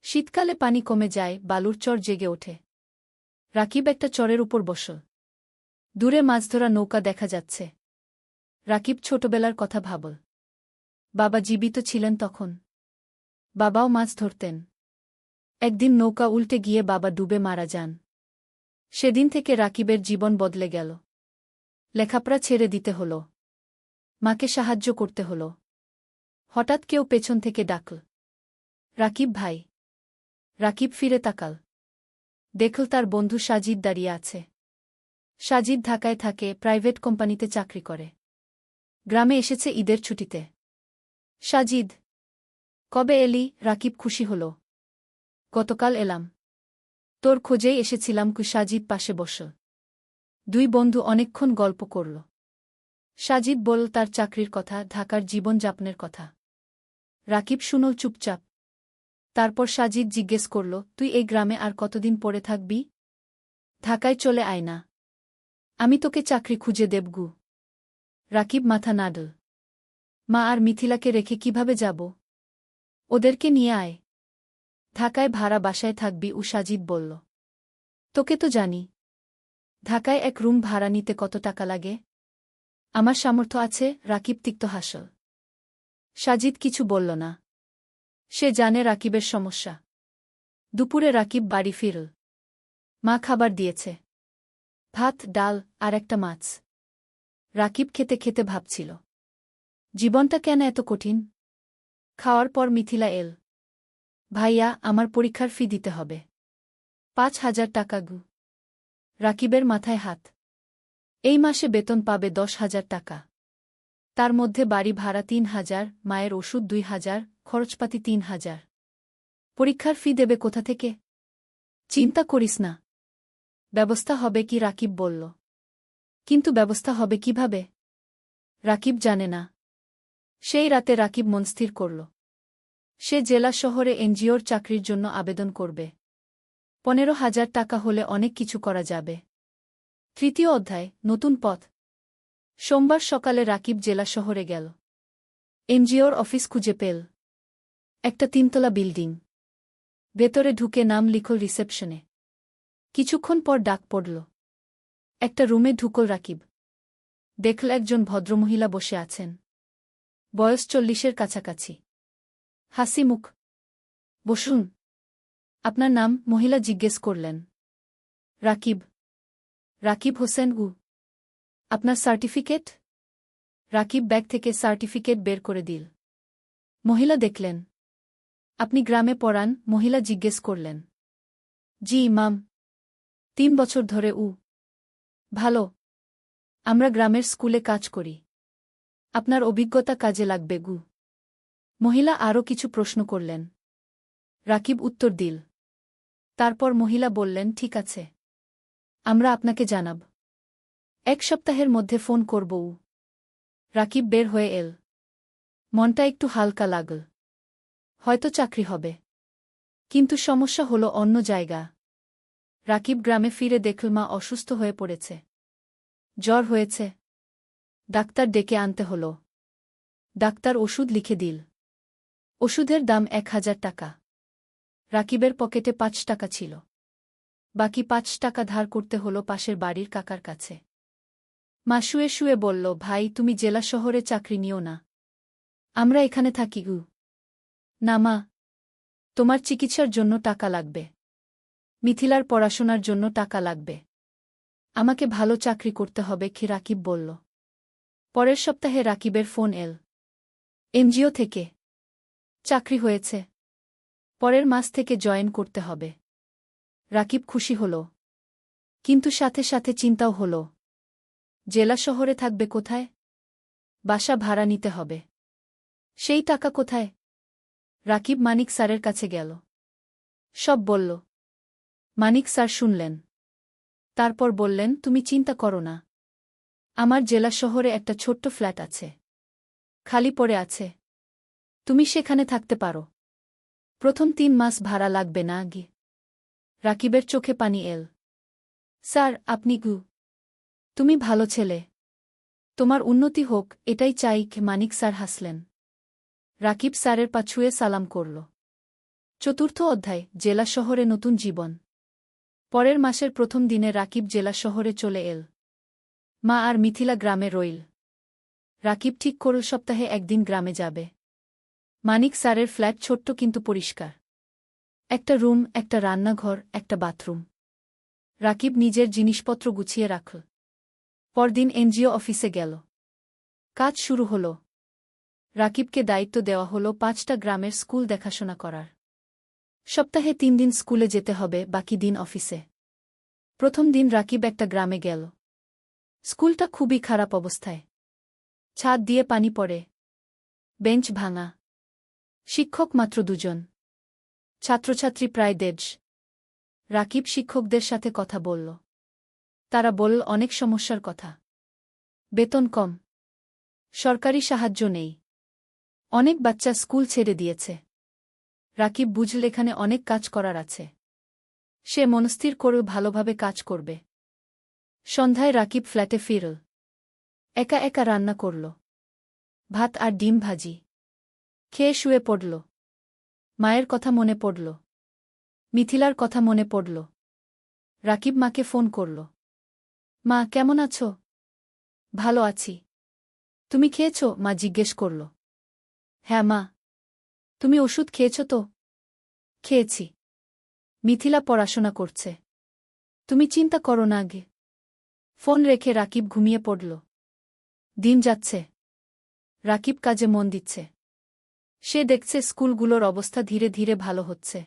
Speaker 1: শীতকালে পানি কমে যায়, বালুর চর জেগে ওঠে। রাকিব একটা চরের উপর বসল। দূরে মাছ ধরা নৌকা দেখা যাচ্ছে। রাকিব ছোটবেলার কথা ভাবল। বাবা জীবিত ছিলেন তখন। বাবাও মাছ ধরতেন। একদিন নৌকা উল্টে গিয়ে বাবা ডুবে মারা যান। সেদিন থেকে রাকিবের জীবন বদলে গেল। লেখাপড়া ছেড়ে দিতে হল। মাকে সাহায্য করতে হল। হঠাৎ কেউ পেছন থেকে ডাকল, রাকিব ভাই। রাকিব ফিরে তাকাল। দেখল তার বন্ধু সাজিদ দাঁড়িয়ে আছে। সাজিদ ঢাকায় থাকে, প্রাইভেট কোম্পানিতে চাকরি করে। গ্রামে এসেছে ঈদের ছুটিতে। সাজিদ, কবে এলি? রাকিব খুশি হল। গতকাল এলাম। তোর খোঁজেই এসেছিলাম। সাজিদ পাশে বসল। দুই বন্ধু অনেকক্ষণ গল্প করল। সাজিদ বলল তার চাকরির কথা, ঢাকার জীবনযাপনের কথা। রাকিব শুনল চুপচাপ। তারপর সাজিদ জিজ্ঞেস করল, তুই এই গ্রামে আর কতদিন পড়ে থাকবি? ঢাকায় চলে আয় না। আমি তোকে চাকরি খুঁজে দেবগু। রাকিব মাথা নাড়ল। মা আর মিথিলাকে রেখে কিভাবে যাব? ওদেরকে নিয়ে আয়। ঢাকায় ভাড়া বাসায় থাকবি, সাজিদ বলল। তোকে তো জানি। ঢাকায় এক রুম ভাড়া নিতে কত টাকা লাগে? আমার সামর্থ্য আছে। রাকিব তিক্ত হাসল। সাজিদ কিছু বলল না। সে জানে রাকিবের সমস্যা। দুপুরে রাকিব বাড়ি ফিরল। মা খাবার দিয়েছে। ভাত, ডাল আর একটা মাছ। রাকিব খেতে খেতে ভাবছিল, জীবনটা কেন এত কঠিন? খাওয়ার পর মিথিলা এল। ভাইয়া, আমার পরীক্ষার ফি দিতে হবে। ৫,০০০ টাকা। রাকিবের মাথায় হাত। এই মাসে বেতন পাবে ১০,০০০ টাকা। তার মধ্যে বাড়ি ভাড়া ৩,০০০, মায়ের ওষুধ ২,০০০, খরচপাতি ৩,০০০। পরীক্ষার ফি দেবে কোথা থেকে? চিন্তা করিস না, ব্যবস্থা হবে কি, রাকিব বলল। কিন্তু ব্যবস্থা হবে কিভাবে? রাকিব জানে না। সেই রাতে রাকিব মনস্থির করল। সে জেলা শহরে এনজিওর চাকরির জন্য আবেদন করবে। ১৫,০০০ টাকা হলে অনেক কিছু করা যাবে। ৩য় অধ্যায়, নতুন পথ। সোমবার সকালে রাকিব জেলা শহরে গেল। এনজিওর অফিস খুঁজে পেল। একটা ৩তলা বিল্ডিং। ভেতরে ঢুকে নাম লিখল রিসেপশনে। কিছুক্ষণ পর ডাক পড়ল। একটা রুমে ঢুকল রাকিব। দেখল একজন ভদ্রমহিলা বসে আছেন। বয়স ৪০-এর কাছাকাছি। হাসি মুখ। বসুন। আপনার নাম? মহিলা জিজ্ঞেস করলেন। রাকিব। রাকিব হোসেন। আপনার সার্টিফিকেট? রাকিব ব্যাগ থেকে সার্টিফিকেট বের করে দিল। মহিলা দেখলেন। আপনি গ্রামে পড়ান? মহিলা জিজ্ঞেস করলেন। জি ইমাম। 3 বছর ধরে। ভালো। আমরা গ্রামের স্কুলে কাজ করি। আপনার অভিজ্ঞতা কাজে লাগবে। মহিলা আরও কিছু প্রশ্ন করলেন। রাকিব উত্তর দিল। তারপর মহিলা বললেন, ঠিক আছে, আমরা আপনাকে জানাব। 1 সপ্তাহের মধ্যে ফোন করব। রাকিব বের হয়ে এল। মনটা একটু হালকা লাগল। হয়তো চাকরি হবে। কিন্তু সমস্যা হলো অন্য জায়গা। রাকিব গ্রামে ফিরে দেখল মা অসুস্থ হয়ে পড়েছে। জ্বর হয়েছে। ডাক্তার ডেকে আনতে হল। ডাক্তার ওষুধ লিখে দিল। ওষুধের দাম 1000 টাকা। রাকিবের পকেটে 5 টাকা ছিল। বাকি 5 টাকা ধার করতে হল পাশের বাড়ির কাকার কাছে। মা শুয়ে শুয়ে বলল, ভাই তুমি জেলা শহরে চাকরি নিও না। আমরা এখানে থাকি। না মা, তোমার চিকিৎসার জন্য টাকা লাগবে। মিথিলার পড়াশোনার জন্য টাকা লাগবে। আমাকে ভালো চাকরি করতে হবে কি? রাকিব বলল। পরের সপ্তাহে রাকিবের ফোন এল। এনজিও থেকে চাকরি হয়েছে। পরের মাস থেকে জয়েন করতে হবে। রাকিব খুশি হল। কিন্তু সাথে সাথে চিন্তাও হল। জেলা শহরে থাকবে কোথায়? বাসা ভাড়া নিতে হবে। সেই টাকা কোথায়? রাকিব মানিক স্যারের কাছে গেল। সব বলল। মানিক স্যার শুনলেন। তারপর বললেন, তুমি চিন্তা করো না। আমার জেলা শহরে একটা ছোট্ট ফ্ল্যাট আছে। খালি পড়ে আছে। তুমি সেখানে থাকতে পারো। প্রথম 3 মাস ভাড়া লাগবে না। রাকিবের চোখে পানি এল। স্যার, আপনি তুমি ভালো ছেলে। তোমার উন্নতি হোক, এটাই চাই। মানিক স্যার হাসলেন। রাকিব স্যারের পা ছুঁয়ে সালাম করল। 4র্থ অধ্যায়, জেলা শহরে নতুন জীবন। পরের মাসের প্রথম দিনে রাকিব জেলা শহরে চলে এল। মা আর মিথিলা গ্রামে রইল। রাকিব ঠিক করল সপ্তাহে একদিন গ্রামে যাবে। মানিক স্যারের ফ্ল্যাট ছোট্ট কিন্তু পরিষ্কার। একটা রুম, একটা রান্নাঘর, একটা বাথরুম। রাকিব নিজের জিনিসপত্র গুছিয়ে রাখল। পরদিন এনজিও অফিসে গেল। কাজ শুরু হল। রাকিবকে দায়িত্ব দেওয়া হল 5টা গ্রামের স্কুল দেখাশোনা করার। সপ্তাহে 3 দিন স্কুলে যেতে হবে, বাকি দিন অফিসে। প্রথম দিন রাকিব একটা গ্রামে গেল। স্কুলটা খুবই খারাপ অবস্থায়। ছাদ দিয়ে পানি পড়ে। বেঞ্চ ভাঙা। শিক্ষক মাত্র 2 জন। ছাত্রছাত্রী প্রায় 150। রাকিব শিক্ষকদের সাথে কথা বলল। তারা বলল অনেক সমস্যার কথা। বেতন কম। সরকারি সাহায্য নেই। অনেক বাচ্চা স্কুল ছেড়ে দিয়েছে। রাকিব বুঝল এখানে অনেক কাজ করার আছে। সে মনস্থির করে ভালোভাবে কাজ করবে। সন্ধ্যায় রাকিব ফ্ল্যাটে ফিরল। একা একা রান্না করল। ভাত আর ডিম ভাজি। খেয়ে শুয়ে পড়ল। মায়ের কথা মনে পড়ল। মিথিলার কথা মনে পড়ল। রাকিব মাকে ফোন করল। মা, কেমন আছো? ভালো আছি। তুমি খেয়েছ? মা জিজ্ঞেস করল। হ্যাঁ মা। তুমি ওষুধ খেয়েছ তো? খেয়েছি। মিথিলা পড়াশোনা করছে। তুমি চিন্তা করো না। ফোন রেখে রাকিব ঘুমিয়ে পড়ল। দিন যাচ্ছে। রাকিব কাজে মন দিচ্ছে। সে দেখছে স্কুলগুলোর অবস্থা ধীরে ধীরে ভালো হচ্ছে।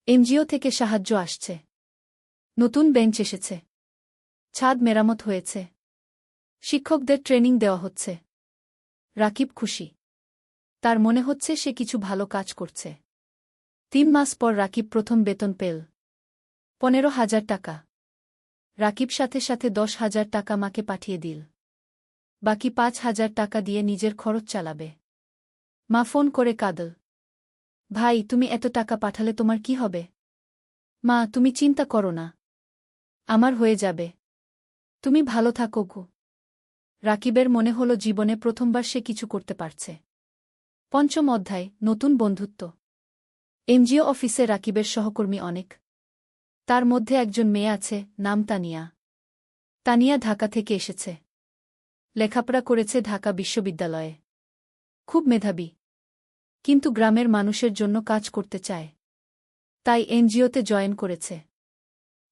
Speaker 1: এনজিও থেকে সাহায্য আসছে। নতুন বেঞ্চ এসেছে। ছাদ মেরামত হয়েছে। শিক্ষকদের ট্রেনিং দেওয়া হচ্ছে। রাকিব খুশি। তার মনে হচ্ছে সে কিছু ভালো কাজ করছে। 3 মাস পর রাকিব প্রথম বেতন পেল। 15,000 টাকা। রাকিব সাথে সাথে 10,000 টাকা মাকে পাঠিয়ে দিল। বাকি 5,000 টাকা দিয়ে নিজের খরচ চালাবে। মা ফোন করে কাঁদল। ভাই, তুমি এত টাকা পাঠালে তোমার কি হবে? মা, তুমি চিন্তা করো না। আমার হয়ে যাবে। তুমি ভালো থাকো। রাকিবের মনে হল জীবনে প্রথমবার সে কিছু করতে পারছে। 5ম অধ্যায়, নতুন বন্ধুত্ব। এনজিও অফিসে রাকিবের সহকর্মী অনেক। তার মধ্যে একজন মেয়ে আছে, নাম তানিয়া। তানিয়া ঢাকা থেকে এসেছে। লেখাপড়া করেছে ঢাকা বিশ্ববিদ্যালয়ে। খুব মেধাবী। কিন্তু গ্রামের মানুষের জন্য কাজ করতে চায়। তাই এনজিওতে জয়েন করেছে।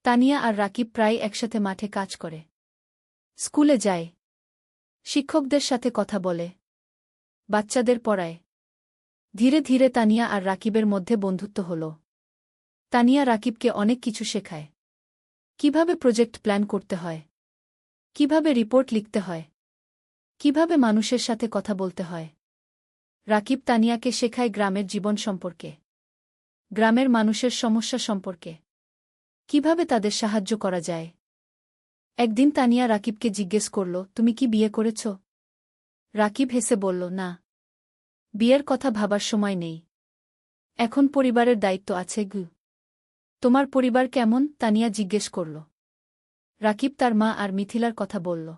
Speaker 1: তানিয়া আর রাকিব প্রায় একসাথে মাঠে কাজ করে। স্কুলে যায়, শিক্ষকদের সাথে কথা বলে, বাচ্চাদের পড়ায়। ধীরে ধীরে তানিয়া আর রাকিবের মধ্যে বন্ধুত্ব হল। তানিয়া রাকিবকে অনেক কিছু শেখায়। কিভাবে প্রজেক্ট প্ল্যান করতে হয়, কিভাবে রিপোর্ট লিখতে হয়, কিভাবে মানুষের সাথে কথা বলতে হয়। রাকিব তানিয়াকে শেখায় গ্রামের জীবন সম্পর্কে, গ্রামের মানুষের সমস্যা সম্পর্কে, কিভাবে তাদের সাহায্য করা যায়। একদিন তানিয়া রাকিবকে জিজ্ঞেস করল, তুমি কি বিয়ে করেছ? রাকিব হেসে বলল, না, বিয়ের কথা ভাবার সময় নেই। এখন পরিবারের দায়িত্ব আছে গু। তোমার পরিবার কেমন? তানিয়া জিজ্ঞেস করল। রাকিব তার মা আর মিথিলার কথা বলল,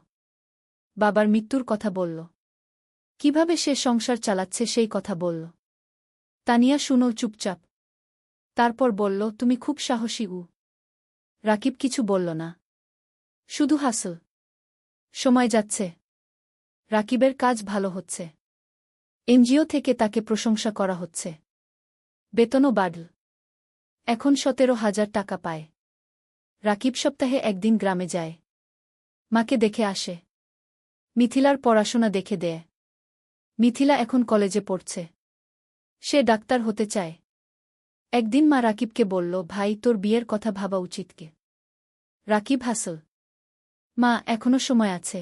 Speaker 1: বাবার মৃত্যুর কথা বলল, কিভাবে সে সংসার চালাচ্ছে সেই কথা বলল। তানিয়া শুনো চুপচাপ। তারপর বলল, তুমি খুব সাহসী। রাকিব কিছু বলল না, শুধু হাসল। সময় যাচ্ছে, রাকিবের কাজ ভালো হচ্ছে। এনজিও থেকে তাকে প্রশংসা করা হচ্ছে, বেতনও বাড়ল। এখন 17,000 টাকা পায়। রাকিব সপ্তাহে একদিন গ্রামে যায়, মাকে দেখে আসে, মিথিলার পড়াশোনা দেখে দেয়। মিথিলা এখন কলেজে পড়ছে, সে ডাক্তার হতে চায়। একদিন মা রাকিবকে বলল, ভাই, তোর বিয়ের কথা ভাবা উচিত কি? রাকিব হাসল, মা, এখনো সময় আছে,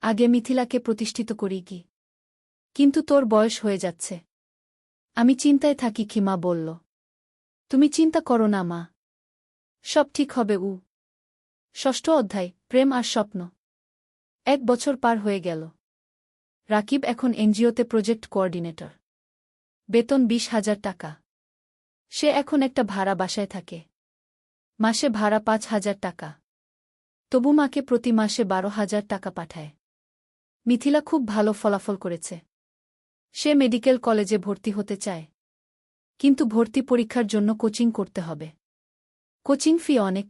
Speaker 1: আগে মিথিলাকে প্রতিষ্ঠিত করি কি। কিন্তু তোর বয়স হয়ে যাচ্ছে। আমি চিন্তায় থাকি কি, মা বলল। তুমি চিন্তা করো না মা, সব ঠিক হবে। 6ষ্ঠ অধ্যায়, প্রেম আর স্বপ্ন। 1 বছর পার হয়ে গেল। রাকিব এখন এনজিওতে প্রজেক্ট কোঅর্ডিনেটর, বেতন 20,000 টাকা। সে এখন একটা ভাড়া বাসায় থাকে, মাসে ভাড়া 5,000 টাকা। তবু মাকে প্রতি মাসে 12,000 টাকা পাঠায়। মিথিলা খুব ভালো ফলাফল করেছে, সে মেডিকেল কলেজে ভর্তি হতে চায়। কিন্তু ভর্তি পরীক্ষার জন্য কোচিং করতে হবে, কোচিং ফি অনেক।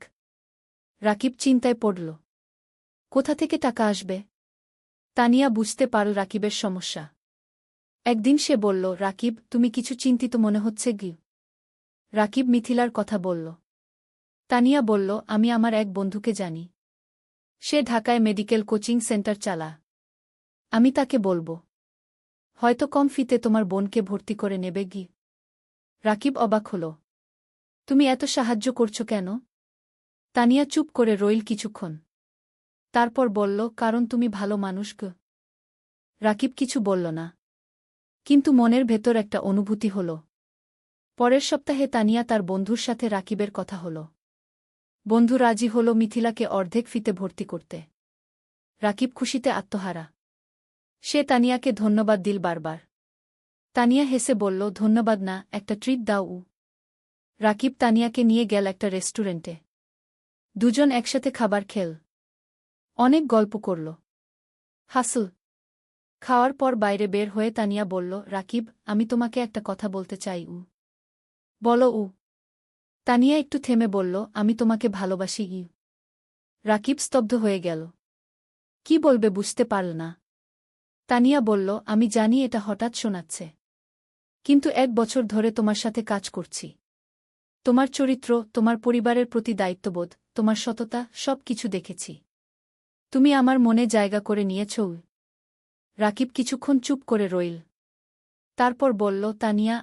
Speaker 1: রাকিব চিন্তায় পড়ল, কোথা থেকে টাকা আসবে। তানিয়া বুঝতে পারল রাকিবের সমস্যা। একদিন সে বলল, রাকিব, তুমি কিছু চিন্তিত মনে হচ্ছে কি? রাকিব মিথিলার কথা বলল। তানিয়া বলল, আমি আমার এক বন্ধুকে জানি, সে ঢাকায় মেডিকেল কোচিং সেন্টার চালা। আমি তাকে বলবো, হয়তো কম ফিতে তোমার বোনকে ভর্তি করে নেবে গি। রাকিব অবাক হল, তুমি এত সাহায্য করছো কেন? তানিয়া চুপ করে রইল কিছুক্ষণ, তারপর বলল, কারণ তুমি ভালো মানুষ গো। রাকিব কিছু বলল না, কিন্তু মনের ভেতর একটা অনুভূতি হল। পরের সপ্তাহে তানিয়া তার বন্ধুর সাথে রাকিবের কথা হল। বন্ধু রাজি হল মিথিলাকে অর্ধেক ফিতে ভর্তি করতে। রাকিব খুশিতে আত্মহারা। সে তানিয়াকে ধন্যবাদ দিল বারবার। তানিয়া হেসে বলল, ধন্যবাদ না, একটা ট্রিট দাও। রাকিব তানিয়াকে নিয়ে গেল একটা রেস্টুরেন্টে। দুজন একসাথে খাবার খেল, অনেক গল্প করল, হাসল। খাওয়ার পর বাইরে বের হয়ে তানিয়া বলল, রাকিব, আমি তোমাকে একটা কথা বলতে চাই। বলো। তানিয়া একটু থেমে বলল, আমি তোমাকে ভালোবাসি। রাকিব স্তব্ধ হয়ে গেল, কি বলবে বুঝতে পারল না। তানিয়া বলল, আমি জানি এটা হঠাৎ শোনাচ্ছে, কিন্তু 1 বছর ধরে তোমার সাথে কাজ করছি। তোমার চরিত্র, তোমার পরিবারের প্রতি দায়িত্ববোধ, তোমার সততা, সব কিছু দেখেছি। তুমি আমার মনে জায়গা করে নিয়েছ। রাকিব কিছুক্ষণ চুপ করে রইল, তারপর বলল, তানিয়া,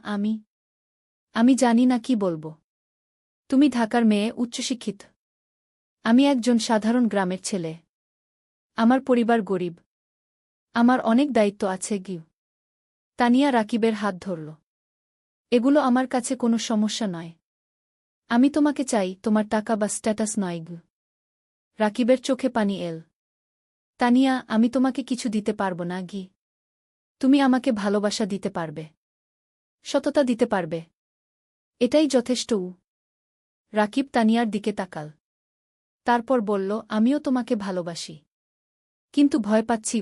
Speaker 1: আমি জানি না কি বলবো। তুমি ঢাকার মেয়ে, উচ্চশিক্ষিত। আমি একজন সাধারণ গ্রামের ছেলে। আমার পরিবার গরিব, আমার অনেক দায়িত্ব আছে গি। তানিয়া রাকিবের হাত ধরল। এগুলো আমার কাছে কোনো সমস্যা নয়। আমি তোমাকে চাই, তোমার টাকা বা স্ট্যাটাস নয় গি। রাকিবের চোখে পানি এল। তানিয়া, আমি তোমাকে কিছু দিতে পারব না গি। তুমি আমাকে ভালোবাসা দিতে পারবে, সততা দিতে পারবে, এটাই যথেষ্ট। রাকিব তানিয়ার দিকে তাকাল, তারপর বলল, আমিও তোমাকে ভালোবাসি, কিন্তু ভয় পাচ্ছি।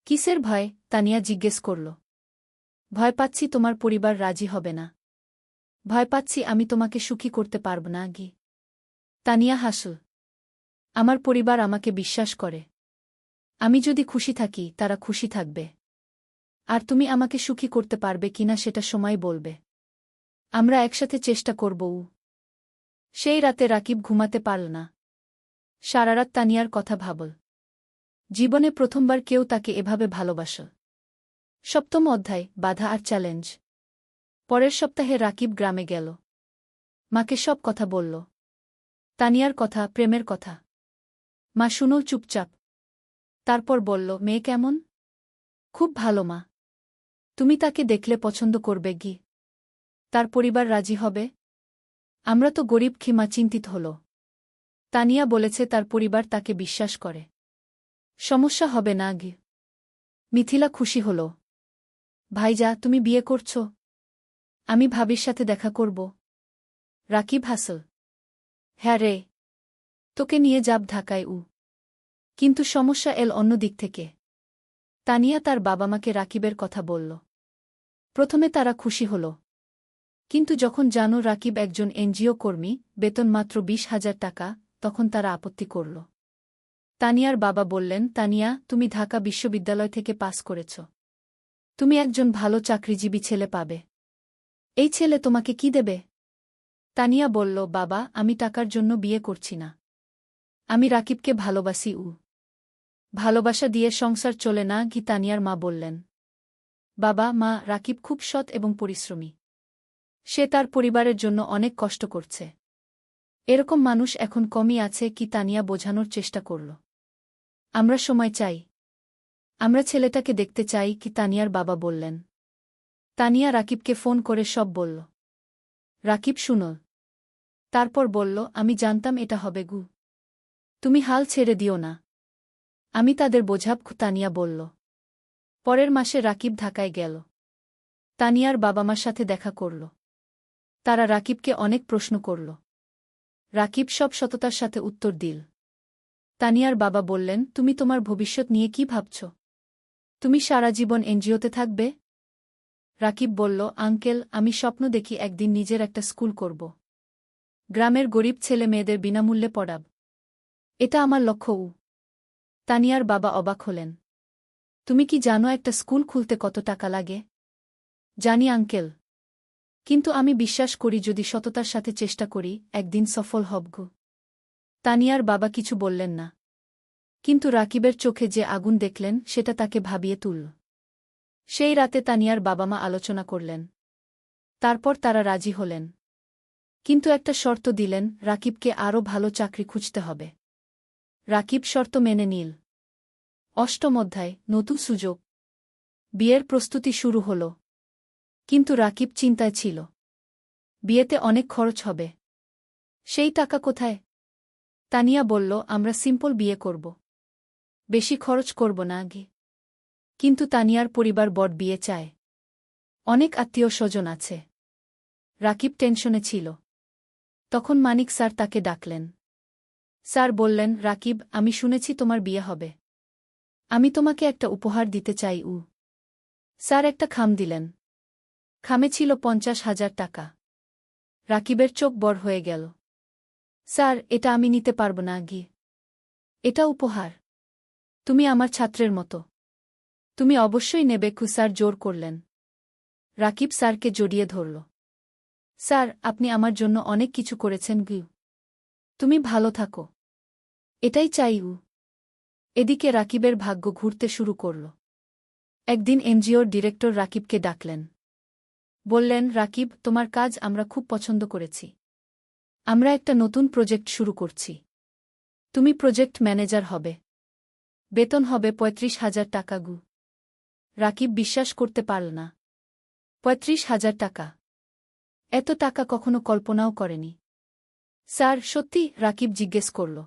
Speaker 1: কিসের ভয়? তানিয়া জিজ্ঞেস করল। ভয় পাচ্ছি তোমার পরিবার রাজি হবে না। ভয় পাচ্ছি আমি তোমাকে সুখী করতে পারব না গি। তানিয়া হাসল। আমার পরিবার আমাকে বিশ্বাস করে। আমি যদি খুশি থাকি, তারা খুশি থাকবে। আর তুমি আমাকে সুখী করতে পারবে কিনা সেটা সময় বলবে। আমরা একসাথে চেষ্টা করব। সেই রাতে রাকিব ঘুমাতে পারল না। সারারাত তানিয়ার কথা ভাবল। জীবনে প্রথমবার কেউ তাকে এভাবে ভালোবাসল। সপ্তম অধ্যায়, বাধা আর চ্যালেঞ্জ। পরের সপ্তাহে রাকিব গ্রামে গেল। মাকে সব কথা বলল। তানিয়ার কথা, প্রেমের কথা। মা শুনল চুপচাপ। তারপর বলল, মেয়ে কেমন? খুব ভালো মা। তুমি তাকে দেখলে পছন্দ করবে কি? তার পরিবার রাজি হবে? আমরা তো গরিব, খিমা চিন্তিত হল। তানিয়া বলেছে তার পরিবার তাকে বিশ্বাস করে। সমস্যা হবে না গি। মিথিলা খুশি হল। ভাইজা, তুমি বিয়ে করছ? আমি ভাবির সাথে দেখা করব। রাকিব হাসল। হ্যাঁ রে, তোকে নিয়ে যাব ঢাকায়। কিন্তু সমস্যা এল অন্য দিক থেকে। তানিয়া তার বাবা মাকে রাকিবের কথা বলল। প্রথমে তারা খুশি হল। কিন্তু যখন জানো রাকিব একজন এনজিও কর্মী, বেতন মাত্র 20,000 টাকা, তখন তারা আপত্তি করল। তানিয়ার বাবা বললেন, তানিয়া, তুমি ঢাকা বিশ্ববিদ্যালয় থেকে পাস করেছ। তুমি একজন ভালো চাকরিজীবী ছেলে পাবে। এই ছেলে তোমাকে কি দেবে? তানিয়া বলল, বাবা, আমি টাকার জন্য বিয়ে করছি না। আমি রাকিবকে ভালোবাসি। ভালোবাসা দিয়ে সংসার চলে না কি? তানিয়ার মা বললেন। বাবা, মা, রাকিব খুব সৎ এবং পরিশ্রমী। সে তার পরিবারের জন্য অনেক কষ্ট করছে। এরকম মানুষ এখন কমই আছে কি? তানিয়া বোঝানোর চেষ্টা করল। আমরা সময় চাই। আমরা ছেলেটাকে দেখতে চাই কি? তানিয়ার বাবা বললেন। তানিয়া রাকিবকে ফোন করে সব বলল। রাকিব শুনল। তারপর বলল, আমি জানতাম এটা হবে গু। তুমি হাল ছেড়ে দিও না। আমি তাদের বোঝাব। তানিয়া বলল। পরের মাসে রাকিব ঢাকায় গেল। তানিয়ার বাবা মার সাথে দেখা করল। তারা রাকিবকে অনেক প্রশ্ন করল। রাকিব সব সততার সাথে উত্তর দিল। তানিয়ার বাবা বললেন, তুমি তোমার ভবিষ্যৎ নিয়ে কি ভাবছ? তুমি সারা জীবন এনজিওতে থাকবে? রাকিব বলল, আঙ্কেল, আমি স্বপ্ন দেখি একদিন নিজের একটা স্কুল করব। গ্রামের গরিব ছেলে মেয়েদের বিনামূল্যে পড়াব। এটা আমার লক্ষ্য। তানিয়ার বাবা অবাক হলেন। তুমি কি জানো একটা স্কুল খুলতে কত টাকা লাগে? জানি আঙ্কেল। কিন্তু আমি বিশ্বাস করি যদি সততার সাথে চেষ্টা করি, একদিন সফল হব। তানিয়ার বাবা কিছু বললেন না। কিন্তু রাকিবের চোখে যে আগুন দেখলেন সেটা তাকে ভাবিয়ে তুলল। সেই রাতে তানিয়ার বাবা মা আলোচনা করলেন। তারপর তারা রাজি হলেন। কিন্তু একটা শর্ত দিলেন, রাকিবকে আরও ভালো চাকরি খুঁজতে হবে। রাকিব শর্ত মেনে নিল। অষ্টম অধ্যায়, নতুন সুযোগ। বিয়ের প্রস্তুতি শুরু হল। কিন্তু রাকিব চিন্তায় ছিল। বিয়েতে অনেক খরচ হবে। সেই টাকা কোথায়? তানিয়া বলল, আমরা সিম্পল বিয়ে করব। বেশি খরচ করব না আগে। কিন্তু তানিয়ার পরিবার বড় বিয়ে চায়। অনেক আত্মীয় স্বজন আছে। রাকিব টেনশনে ছিল। তখন মানিক স্যার তাকে ডাকলেন। স্যার বললেন, রাকিব, আমি শুনেছি তোমার বিয়ে হবে। আমি তোমাকে একটা উপহার দিতে চাই। স্যার একটা খাম দিলেন। খামে ছিল 50,000 টাকা। রাকিবের চোখ বড় হয়ে গেল। স্যার, এটা আমি নিতে পারব না আগে। এটা উপহার। তুমি আমার ছাত্রের মতো। তুমি অবশ্যই নেবে। স্যার জোর করলেন। রাকিব স্যারকে জড়িয়ে ধরল। স্যার, আপনি আমার জন্য অনেক কিছু করেছেন। তুমি ভালো থাকো। এটাই চাই। এদিকে রাকিবের ভাগ্য ঘুরতে শুরু করল। একদিন এনজিওর ডিরেক্টর রাকিবকে ডাকলেন। বললেন, রাকিব, তোমার কাজ আমরা খুব পছন্দ করেছি। আমরা একটা নতুন প্রজেক্ট শুরু করছি। তুমি প্রজেক্ট ম্যানেজার হবে। বেতন হবে 35,000 টাকা। রাকিব বিশ্বাস করতে পারল না। 35,000 টাকা! এত টাকা কখনো কল্পনাও করেনি। স্যার, সত্যি? রাকিব জিজ্ঞেস করল।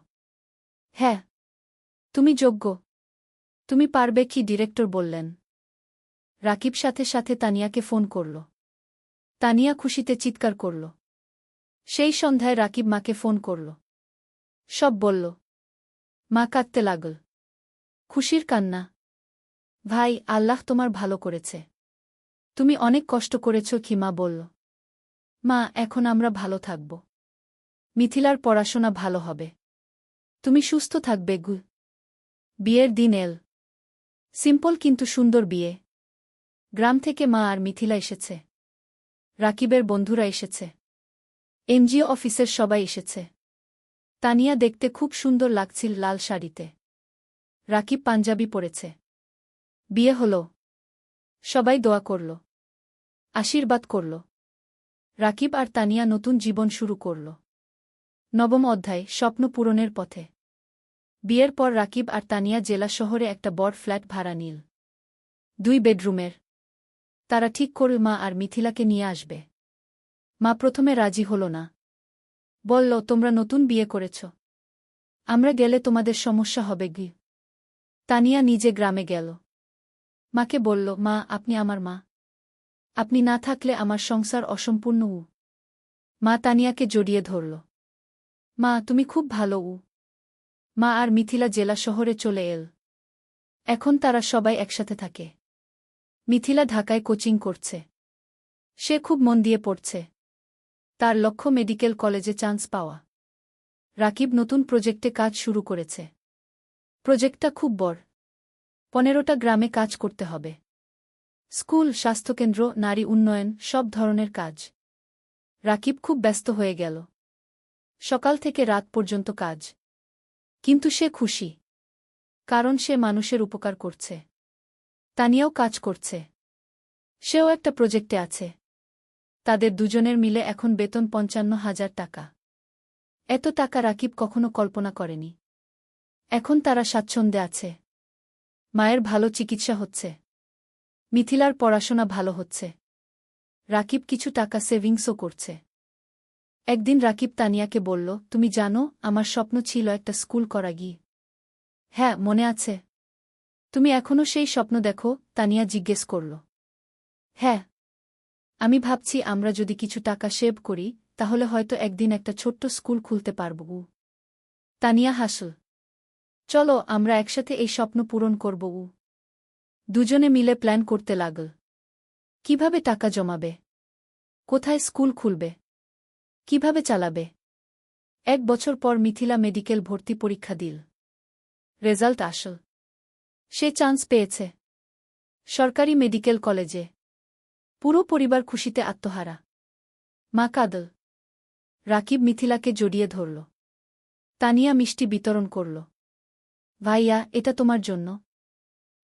Speaker 1: হ্যাঁ। তুমি যোগ্য। তুমি পারবে কি? ডিরেক্টর বললেন। রাকিব সাথে সাথে তানিয়াকে ফোন করল। তানিয়া খুশিতে চিৎকার করল। সেই সন্ধ্যায় রাকিব মাকে ফোন করল। সব বলল। মা কাঁদতে লাগল। খুশির কান্না। ভাই, আল্লাহ তোমার ভালো করেছে। তুমি অনেক কষ্ট করেছ কি? মা বলল। মা, এখন আমরা ভালো থাকব। মিথিলার পড়াশোনা ভালো হবে। তুমি সুস্থ থাকবে। বিয়ের দিন এল। সিম্পল কিন্তু সুন্দর বিয়ে। গ্রাম থেকে মা আর মিথিলা এসেছে। রাকিবের বন্ধুরা এসেছে। এনজিও অফিসের সবাই এসেছে। তানিয়া দেখতে খুব সুন্দর লাগছিল লাল শাড়িতে। রাকিব পাঞ্জাবি পরেছে। বিয়ে হল। সবাই দোয়া করল, আশীর্বাদ করল। রাকিব আর তানিয়া নতুন জীবন শুরু করল। নবম অধ্যায়, স্বপ্ন পূরণের পথে। বিয়ের পর রাকিব আর তানিয়া জেলা শহরে একটা বড় ফ্ল্যাট ভাড়া নিল। 2 বেডরুমের। তারা ঠিক করল মা আর মিথিলাকে নিয়ে আসবে। মা প্রথমে রাজি হল না। বলল, তোমরা নতুন বিয়ে করেছ, আমরা গেলে তোমাদের সমস্যা হবে গি। তানিয়া নিজে গ্রামে গেল। মাকে বলল, মা আপনি আমার মা, আপনি না থাকলে আমার সংসার অসম্পূর্ণ। মা তানিয়াকে জড়িয়ে ধরল। মা তুমি খুব ভালো। মা আর মিথিলা জেলা শহরে চলে এল। এখন তারা সবাই একসাথে থাকে। মিথিলা ঢাকায় কোচিং করছে। সে খুব মন দিয়ে পড়ছে। তার লক্ষ্য মেডিকেল কলেজে চান্স পাওয়া। রাকিব নতুন প্রজেক্টে কাজ শুরু করেছে। প্রজেক্টটা খুব বড়। 15টা গ্রামে কাজ করতে হবে। স্কুল, স্বাস্থ্যকেন্দ্র, নারী উন্নয়ন, সব ধরনের কাজ। রাকিব খুব ব্যস্ত হয়ে গেল। সকাল থেকে রাত পর্যন্ত কাজ। কিন্তু সে খুশি, কারণ সে মানুষের উপকার করছে। তানিয়াও কাজ করছে। সেও একটা প্রজেক্টে আছে। তাদের দুজনের মিলে এখন বেতন 55,000 টাকা। এত টাকা রাকিব কখনো কল্পনা করেনি। এখন তারা স্বাচ্ছন্দ্যে আছে। মায়ের ভালো চিকিৎসা হচ্ছে। মিথিলার পড়াশোনা ভালো হচ্ছে। রাকিব কিছু টাকা সেভিংসও করছে। একদিন রাকিব তানিয়াকে বলল, তুমি জানো আমার স্বপ্ন ছিল একটা স্কুল করা গিয়ে। হ্যাঁ, মনে আছে। তুমি এখনও সেই স্বপ্ন দেখো? তানিয়া জিজ্ঞেস করল। হ্যাঁ, আমি ভাবছি আমরা যদি কিছু টাকা সেভ করি তাহলে হয়তো একদিন একটা ছোট্ট স্কুল খুলতে পারব। তানিয়া হাসল। চলো আমরা একসাথে এই স্বপ্ন পূরণ করব। দুজনে মিলে প্ল্যান করতে লাগল। কিভাবে টাকা জমাবে, কোথায় স্কুল খুলবে, কিভাবে চালাবে। 1 বছর পর মিথিলা মেডিকেল ভর্তি পরীক্ষা দিল। রেজাল্ট আসল। সে চান্স পেয়েছে সরকারি মেডিকেল কলেজে। পুরো পরিবার খুশিতে আত্মহারা। মা কাঁদল। রাকিব মিথিলাকে জড়িয়ে ধরল। তানিয়া মিষ্টি বিতরণ করল। ভাইয়া, এটা তোমার জন্য।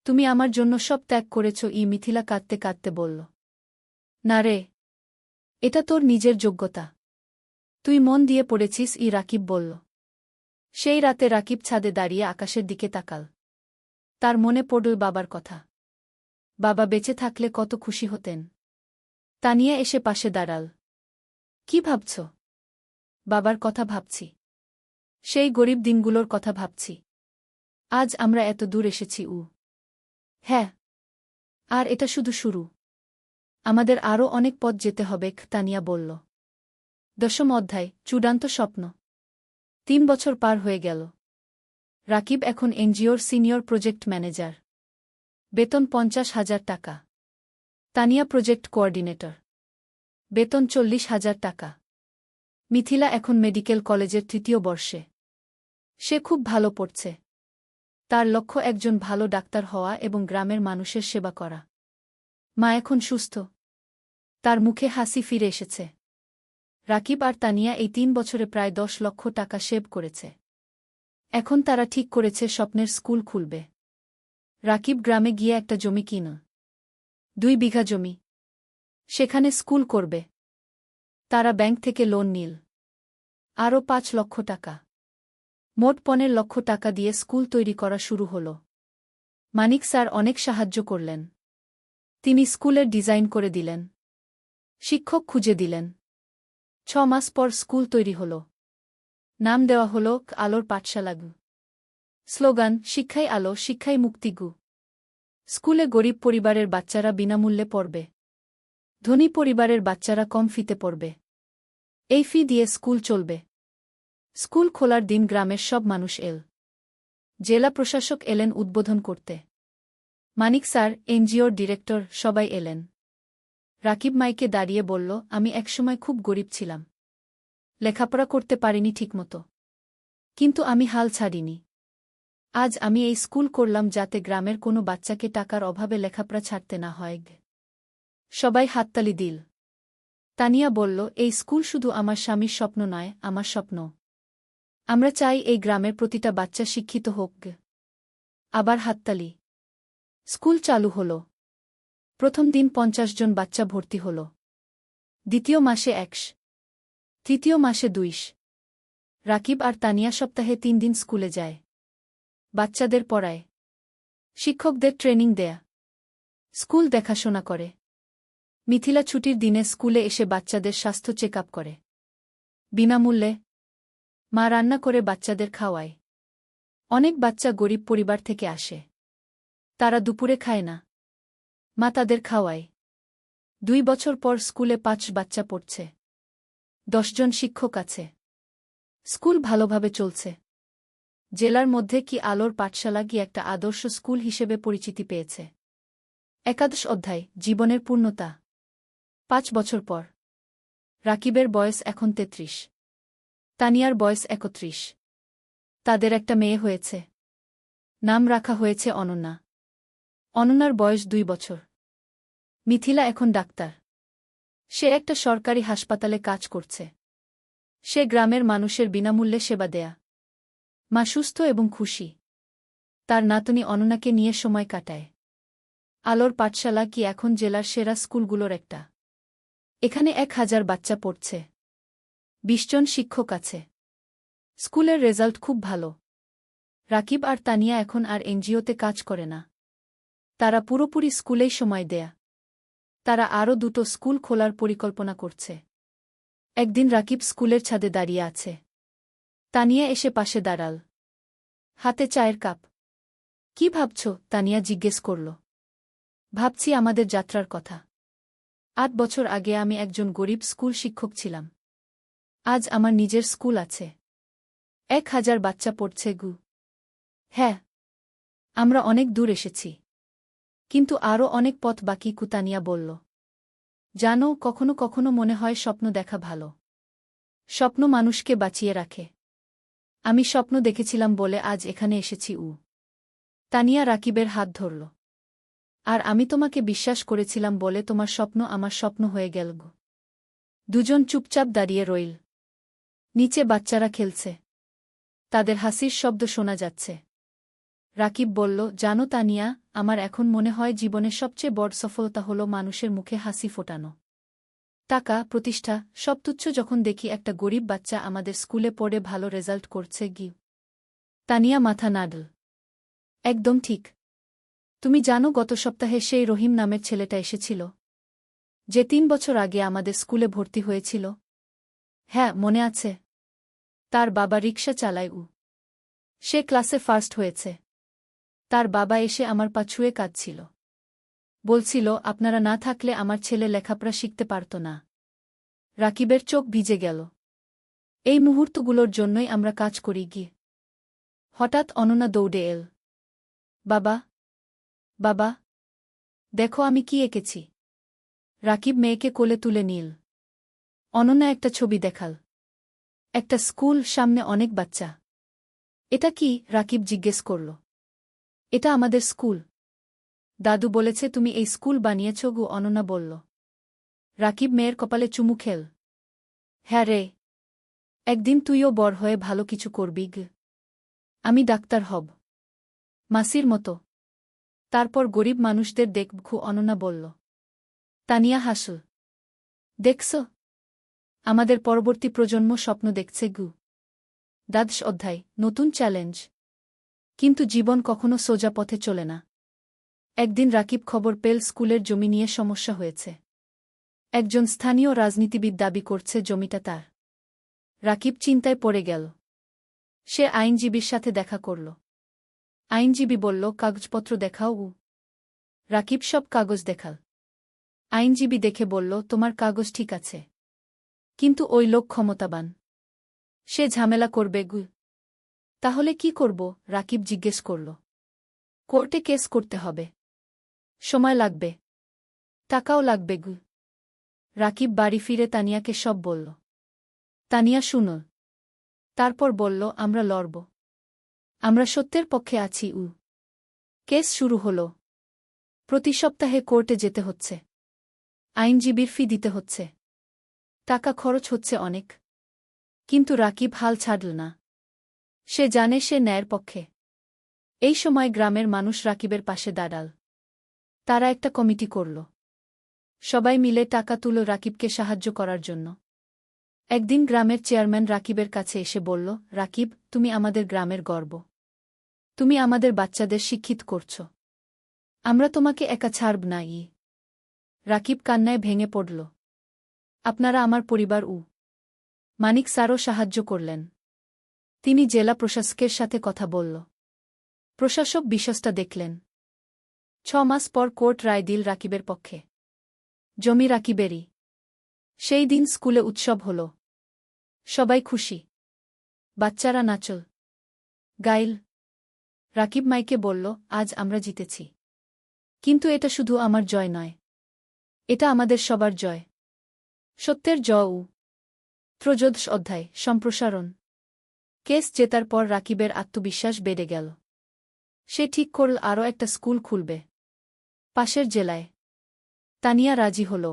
Speaker 1: তুমি আমার জন্য সব ত্যাগ করেছ। মিথিলা কাঁদতে কাঁদতে বলল। না রে, এটা তোর নিজের যোগ্যতা। তুই মন দিয়ে পড়েছিস। রাকিব বলল। সেই রাতে রাকিব ছাদে দাঁড়িয়ে আকাশের দিকে তাকাল। তার মনে পড়ল বাবার কথা। বাবা বেঁচে থাকলে কত খুশি হতেন। তানিয়া এসে পাশে দাঁড়াল। কি ভাবছ? বাবার কথা ভাবছি। সেই গরিব দিনগুলোর কথা ভাবছি। আজ আমরা এত দূর এসেছি। হ্যাঁ, আর এটা শুধু শুরু। আমাদের আরও অনেক পথ যেতে হবে। তানিয়া বলল। 10ম অধ্যায়, চূড়ান্ত স্বপ্ন। 3 বছর পার হয়ে গেল। রাকিব এখন এনজিওর সিনিয়র প্রজেক্ট ম্যানেজার। বেতন 50,000 টাকা। Tania project coordinator. বেতন 40,000 টাকা। মিথিলা এখন মেডিকেল কলেজের 3য় বর্ষে। সে খুব ভালো পড়ছে। তার লক্ষ্য একজন ভালো ডাক্তার হওয়া এবং গ্রামের মানুষের সেবা করা। মা এখন সুস্থ। তার মুখে হাসি ফিরে এসেছে। রাকিব আর তানিয়া এই 3 বছরে প্রায় 10 লক্ষ টাকা সেভ করেছে। এখন তারা ঠিক করেছে স্বপ্নের স্কুল খুলবে। রাকিব গ্রামে গিয়ে একটা জমি কিনল। 2 বিঘা জমি। সেখানে স্কুল করবে। তারা ব্যাংক থেকে লোন নিল। আরও 5 লক্ষ টাকা। মোট 15 লক্ষ টাকা দিয়ে স্কুল তৈরি করা শুরু হল। মানিক স্যার অনেক সাহায্য করলেন। তিনি স্কুলের ডিজাইন করে দিলেন, শিক্ষক খুঁজে দিলেন। 6 মাস পর স্কুল তৈরি হল। নাম দেওয়া হল আলোর পাঠশালা। স্লোগান, শিক্ষাই আলো, শিক্ষাই মুক্তি। স্কুলে গরিব পরিবারের বাচ্চারা বিনামূল্যে পড়বে। ধনী পরিবারের বাচ্চারা কম ফিতে পড়বে। এই ফি দিয়ে স্কুল চলবে। স্কুল খোলার দিন গ্রামের সব মানুষ এল। জেলা প্রশাসক এলেন উদ্বোধন করতে। মানিক স্যার, এনজিওর ডিরেক্টর, সবাই এলেন। রাকিব মাইকে দাঁড়িয়ে বলল, আমি একসময় খুব গরিব ছিলাম। লেখাপড়া করতে পারিনি ঠিকমতো। কিন্তু আমি হাল ছাড়িনি। আজ আমি এই স্কুল করলাম যাতে গ্রামের কোনো বাচ্চাকে টাকার অভাবে লেখাপড়া ছাড়তে না হয়। সবাই হাততালি দিল। তানিয়া বলল, এই স্কুল শুধু আমার স্বামীর স্বপ্ন নয়, আমার স্বপ্ন। আমরা চাই এই গ্রামের প্রতিটা বাচ্চা শিক্ষিত হোক। আবার হাততালি। স্কুল চালু হল। প্রথম দিন ৫০ জন বাচ্চা ভর্তি হল। দ্বিতীয় মাসে ১০০, তৃতীয় মাসে ২০০। রাকিব আর তানিয়া সপ্তাহে ৩ দিন স্কুলে যায়। বাচ্চাদের পড়ায়, শিক্ষকদের ট্রেনিং দেয়া, স্কুল দেখাশোনা করে। মিথিলা ছুটির দিনে স্কুলে এসে বাচ্চাদের স্বাস্থ্য চেক আপ করে বিনামূল্যে। মা রান্না করে বাচ্চাদের খাওয়ায়। অনেক বাচ্চা গরিব পরিবার থেকে আসে। তারা দুপুরে খায় না। মা তাদের খাওয়ায়। ২ বছর পর স্কুলে ৫ বাচ্চা পড়ছে। ১০ জন শিক্ষক আছে। স্কুল ভালোভাবে চলছে। জেলার মধ্যে কি আলোর পাঠশালা কি একটা আদর্শ স্কুল হিসেবে পরিচিতি পেয়েছে। একাদশ অধ্যায়, জীবনের পূর্ণতা। ৫ বছর পর। রাকিবের বয়স এখন ৩৩। তানিয়ার বয়স ৩১। তাদের একটা মেয়ে হয়েছে। নাম রাখা হয়েছে অনন্যা। অনন্যার বয়স ২ বছর। মিথিলা এখন ডাক্তার। সে একটা সরকারি হাসপাতালে কাজ করছে। সে গ্রামের মানুষের বিনামূল্যে সেবা দেয়া। মা সুস্থ এবং খুশি। তার নাতনি অনন্যাকে নিয়ে সময় কাটায়। আলোর পাঠশালা কি এখন জেলার সেরা স্কুলগুলোর একটা। এখানে ১,০০০ বাচ্চা পড়ছে। ২০ জন শিক্ষক আছে। স্কুলের রেজাল্ট খুব ভালো। রাকিব আর তানিয়া এখন আর এনজিওতে কাজ করে না। তারা পুরোপুরি স্কুলেই সময় দেয়া। তারা আরও ২টো স্কুল খোলার পরিকল্পনা করছে। একদিন রাকিব স্কুলের ছাদে দাঁড়িয়ে আছে। তানিয়া এসে পাশে দাঁড়াল। হাতে চায়ের কাপ। কি ভাবছ? তানিয়া জিজ্ঞেস করল। ভাবছি আমাদের যাত্রার কথা। ৮ বছর আগে আমি একজন গরিব স্কুল শিক্ষক ছিলাম। আজ আমার নিজের স্কুল আছে। ১,০০০ বাচ্চা পড়ছে গু। হ্যাঁ, আমরা অনেক দূর এসেছি। কিন্তু আরও অনেক পথ বাকি, তানিয়া বলল। জানো, কখনো কখনো মনে হয় স্বপ্ন দেখা ভালো। স্বপ্ন মানুষকে বাঁচিয়ে রাখে। আমি স্বপ্ন দেখেছিলাম বলে আজ এখানে এসেছি। তানিয়া রাকিবের হাত ধরল। আর আমি তোমাকে বিশ্বাস করেছিলাম বলে তোমার স্বপ্ন আমার স্বপ্ন হয়ে গেল। দুজন চুপচাপ দাঁড়িয়ে রইল। নিচে বাচ্চারা খেলছে। তাদের হাসির শব্দ শোনা যাচ্ছে। রাকিব বলল, জানো তানিয়া, আমার এখন মনে হয় জীবনের সবচেয়ে বড় সফলতা হলো মানুষের মুখে হাসি ফোটানো। টাকা, প্রতিষ্ঠা সব তুচ্ছ যখন দেখি একটা গরিব বাচ্চা আমাদের স্কুলে পড়ে ভালো রেজাল্ট করছে। তানিয়া মাথা নাড়ল। একদম ঠিক। তুমি জানো, গত সপ্তাহে সেই রহিম নামের ছেলেটা এসেছিল, যে ৩ বছর আগে আমাদের স্কুলে ভর্তি হয়েছিল? হ্যাঁ, মনে আছে। তার বাবা রিকশা চালায়। সে ক্লাসে ফার্স্ট হয়েছে। তার বাবা এসে আমার পা ছুঁয়ে কাঁদছিল। বলছিল, আপনারা না থাকলে আমার ছেলে লেখাপড়া শিখতে পারত না। রাকিবের চোখ ভিজে গেল। এই মুহূর্তগুলোর জন্যই আমরা কাজ করি। হঠাৎ অনন্যা দৌড়ে এল। বাবা, বাবা, দেখো আমি কি এঁকেছি। রাকিব মেয়েকে কোলে তুলে নিল। অনন্যা একটা ছবি দেখাল। একটা স্কুল, সামনে অনেক বাচ্চা। এটা কি? রাকিব জিজ্ঞেস করল। এটা আমাদের স্কুল। দাদু বলেছে তুমি এই স্কুল বানিয়েছ। অনন্যা বলল। রাকিব মেয়ের কপালে চুমু খেল। হ্যাঁ রে, একদিন তুইও বড় হয়ে ভালো কিছু করবি। আমি ডাক্তার হব, মাসির মতো। তারপর গরিব মানুষদের দেখব। অনন্যা বলল। তানিয়া হাসল। দেখছ, আমাদের পরবর্তী প্রজন্ম স্বপ্ন দেখছে। দ্বাদশ অধ্যায়, নতুন চ্যালেঞ্জ। কিন্তু জীবন কখনো সোজা পথে চলে না। একদিন রাকিব খবর পেল স্কুলের জমি নিয়ে সমস্যা হয়েছে। একজন স্থানীয় রাজনীতিবিদ দাবি করছে জমিটা তার। রাকিব চিন্তায় পড়ে গেল। সে আইনজীবীর সাথে দেখা করল। আইনজীবী বলল, কাগজপত্র দেখাও। রাকিব সব কাগজ দেখাল। আইনজীবী দেখে বলল, তোমার কাগজ ঠিক আছে, কিন্তু ওই লোক ক্ষমতাবান। সে ঝামেলা করবে। তাহলে কি করব? রাকিব জিজ্ঞেস করল। কোর্টে কেস করতে হবে। সময় লাগবে, টাকাও লাগবে। রাকিব বাড়ি ফিরে তানিয়াকে সব বলল। তানিয়া শুনল। তারপর বলল, আমরা লড়ব। আমরা সত্যের পক্ষে আছি। কেস শুরু হল। প্রতি সপ্তাহে কোর্টে যেতে হচ্ছে। আইনজীবীর ফি দিতে হচ্ছে। টাকা খরচ হচ্ছে অনেক। কিন্তু রাকিব হাল ছাড়ল না। সে জানে সে ন্যায়ের পক্ষে। এই সময় গ্রামের মানুষ রাকিবের পাশে দাঁড়াল। তারা একটা কমিটি করল। সবাই মিলে টাকা তুলো রাকিবকে সাহায্য করার জন্য। একদিন গ্রামের চেয়ারম্যান রাকিবের কাছে এসে বলল, রাকিব, তুমি আমাদের গ্রামের গর্ব। তুমি আমাদের বাচ্চাদের শিক্ষিত করছ। আমরা তোমাকে একা ছাড়ব না। রাকিব কান্নায় ভেঙে পড়ল। আপনারা আমার পরিবার। মানিক স্যারও সাহায্য করলেন। তিনি জেলা প্রশাসকের সাথে কথা বলল। প্রশাসক বিষয়টা দেখলেন। 6 মাস পর কোর্ট রায় দিল রাকিবের পক্ষে। জমি রাকিবেরই। সেই দিন স্কুলে উৎসব হল। সবাই খুশি। বাচ্চারা নাচল, গাইল। রাকিব মাইকে বলল, আজ আমরা জিতেছি। কিন্তু এটা শুধু আমার জয় নয়। এটা আমাদের সবার জয়। সত্যের জয়। 13 অধ্যায় সম্প্রসারণ। কেস জেতার পর রাকিবের আত্মবিশ্বাস বেড়ে গেল। সে ঠিক করল আরও একটা স্কুল খুলবে, পাশের জেলায়। তানিয়া রাজি হল।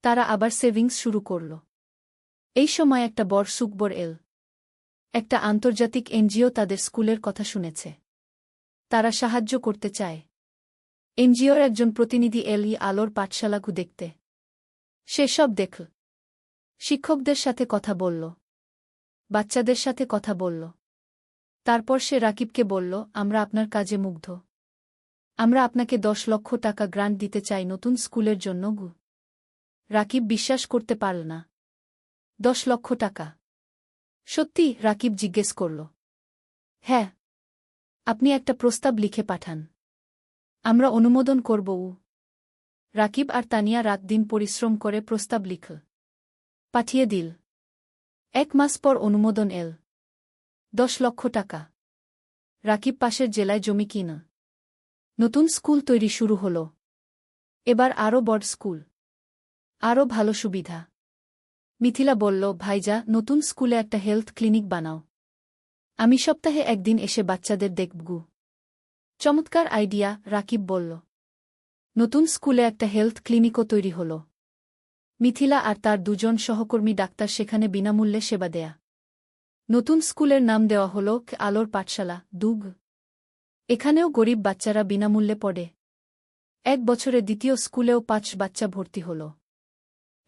Speaker 1: তারা আবার সেভিংস শুরু করল। এই সময় একটা বড় সুখবর এল। একটা আন্তর্জাতিক এনজিও তাদের স্কুলের কথা শুনেছে। তারা সাহায্য করতে চায়। এনজিওর একজন প্রতিনিধি এল আলোর পাঠশালাগু দেখতে। সে সব দেখল। শিক্ষকদের সাথে কথা বলল, বাচ্চাদের সাথে কথা বলল। তারপর সে রাকিবকে বলল, আমরা আপনার কাজে মুগ্ধ। আমরা আপনাকে 10 লক্ষ টাকা গ্রান্ট দিতে চাই নতুন স্কুলের জন্য। রাকিব বিশ্বাস করতে পারল না। 10 লক্ষ টাকা? সত্যি? রাকিব জিজ্ঞেস করল। হ্যাঁ। আপনি একটা প্রস্তাব লিখে পাঠান, আমরা অনুমোদন করব। রাকিব আর তানিয়া রাত দিন পরিশ্রম করে প্রস্তাব লিখল, পাঠিয়ে দিল। 1 মাস পর অনুমোদন এল। 10 লক্ষ টাকা। রাকিব পাশের জেলায় জমি কিন। নতুন স্কুল তৈরি শুরু হল। এবার আরও বড় স্কুল, আরও ভালো সুবিধা। মিথিলা বলল, ভাইজা, নতুন স্কুলে একটা হেলথ ক্লিনিক বানাও। আমি সপ্তাহে একদিন এসে বাচ্চাদের দেখব। চমৎকার আইডিয়া, রাকিব বলল। নতুন স্কুলে একটা হেলথ ক্লিনিকও তৈরি হল। মিথিলা আর তার 2 জন সহকর্মী ডাক্তার সেখানে বিনামূল্যে সেবা দেয়া। নতুন স্কুলের নাম দেওয়া হল আলোর পাঠশালা, দুগ। এখানেও গরিব বাচ্চারা বিনামূল্যে পড়ে। 1 বছরে দ্বিতীয় স্কুলেও 5 বাচ্চা ভর্তি হল।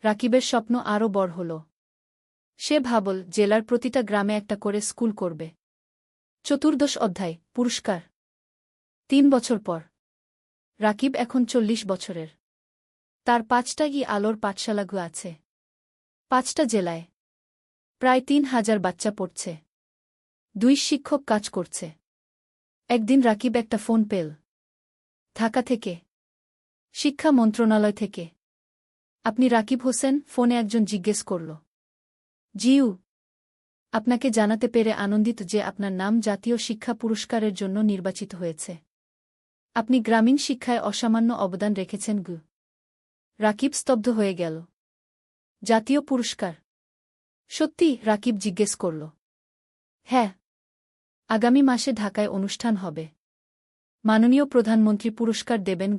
Speaker 1: রাকিবের স্বপ্ন আরও বড় হল। সে ভাবল জেলার প্রতিটা গ্রামে একটা করে স্কুল করবে। 14 অধ্যায় পুরস্কার। 3 বছর পর রাকিব এখন 40 বছরের। তার 5টা আলোর পাঠশালাগু আছে, 5টা জেলায়। প্রায় 3000 বাচ্চা পড়ছে। 2 শিক্ষক কাজ করছে। একদিন রাকিব একটা ফোন পেল, ঢাকা থেকে, শিক্ষা মন্ত্রণালয় থেকে। আপনি রাকিব হোসেন? ফোনে একজন জিজ্ঞেস করল। জিউ। আপনাকে জানাতে পেরে আনন্দিত যে আপনার নাম জাতীয় শিক্ষা পুরস্কারের জন্য নির্বাচিত হয়েছে। আপনি গ্রামীণ শিক্ষায় অসামান্য অবদান রেখেছেন। রাকিব স্তব্ধ হয়ে গেল। জাতীয় পুরস্কার? সত্যি? রাকিব জিজ্ঞেস করল। হ্যাঁ। আগামী মাসে ঢাকায় অনুষ্ঠান হবে। মাননীয় প্রধানমন্ত্রী পুরস্কার দেবেন।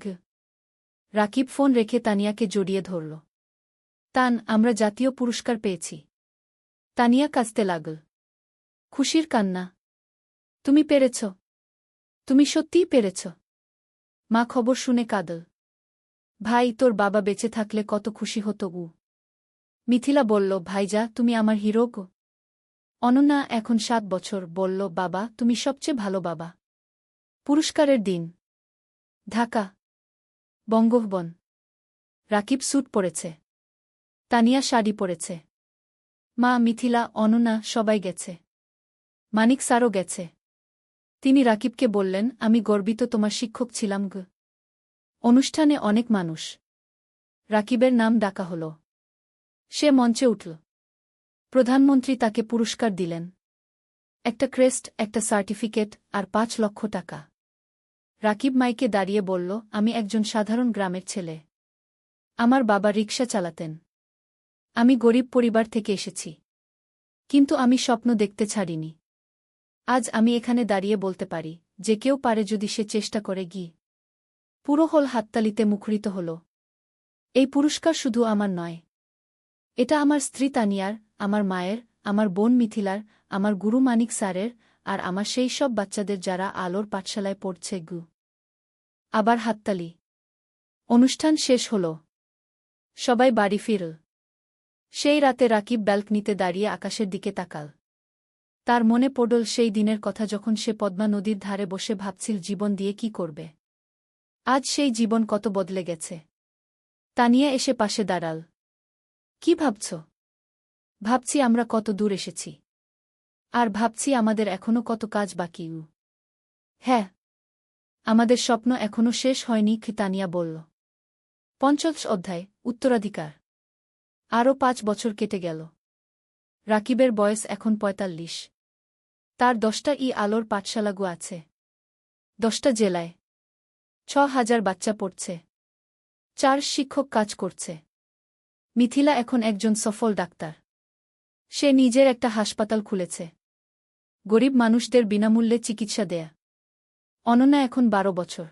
Speaker 1: রাকিব ফোন রেখে তানিয়াকে জড়িয়ে ধরল। তান, আমরা জাতীয় পুরস্কার পেয়েছি। তানিয়া কাঁদতে লাগল। খুশির কান্না। তুমি পেরেছ। তুমি সত্যিই পেরেছ। মা খবর শুনে কাঁদল। ভাই, তোর বাবা বেঁচে থাকলে কত খুশি হতো। মিথিলা বলল, ভাইজা, তুমি আমার হিরো গো। অনন্যা, এখন 7 বছর, বলল, বাবা, তুমি সবচেয়ে ভালো বাবা। পুরস্কারের দিন, ঢাকা, বঙ্গভবন। রাকিব স্যুট পরেছে, তানিয়া শাড়ি পরেছে। মা, মিথিলা, অনন্যা সবাই গেছে। মানিক স্যারও গেছে। তিনি রাকিবকে বললেন, আমি গর্বিত তোমার শিক্ষক ছিলাম। অনুষ্ঠানে অনেক মানুষ। রাকিবের নাম ডাকা হল। সে মঞ্চে উঠল। প্রধানমন্ত্রী তাকে পুরস্কার দিলেন। একটা ক্রেস্ট, একটা সার্টিফিকেট আর 5 লক্ষ টাকা। রাকিব মাইকে দাঁড়িয়ে বলল, আমি একজন সাধারণ গ্রামের ছেলে। আমার বাবা রিকশা চালাতেন। আমি গরিব পরিবার থেকে এসেছি। কিন্তু আমি স্বপ্ন দেখতে ছাড়িনি। আজ আমি এখানে দাঁড়িয়ে বলতে পারি, যে কেউ পারে যদি সে চেষ্টা করে। পুরো হল হাততালিতে মুখরিত হল। এই পুরস্কার শুধু আমার নয়, এটা আমার স্ত্রী তানিয়ার, আমার মায়ের, আমার বোন মিথিলার, আমার গুরু মানিক স্যারের, আর আমার সেই সব বাচ্চাদের যারা আলোর পাঠশালায় পড়ছে গু। আবার হাততালি। অনুষ্ঠান শেষ হল। সবাই বাড়ি ফিরল। সেই রাতে রাকিব ব্যালকনিতে দাঁড়িয়ে আকাশের দিকে তাকাল। তার মনে পড়ল সেই দিনের কথা যখন সে পদ্মা নদীর ধারে বসে ভাবছিল জীবন দিয়ে কি করবে। আজ সেই জীবন কত বদলে গেছে। তানিয়া এসে পাশে দাঁড়াল। কি ভাবছ? ভাবছি আমরা কত দূর এসেছি। আর ভাবছি আমাদের এখনো কত কাজ বাকি। হ্যাঁ, আমাদের স্বপ্ন এখনো শেষ হয়নি, তানিয়া বলল। ৫০ অধ্যায়, উত্তরাধিকার। আরও ৫ বছর কেটে গেল। রাকিবের বয়স এখন ৪৫। তার ১০টা আলোর পাঠশালাগু আছে। ১০টা জেলায়। ৬,০০০ বাচ্চা পড়ছে। ৪ শিক্ষক কাজ করছে। মিথিলা এখন একজন সফল ডাক্তার। সে নিজের একটা হাসপাতাল খুলেছে। গরিব মানুষদের বিনামূল্যে চিকিৎসা দেয়া। অনন্যা এখন ১২ বছর।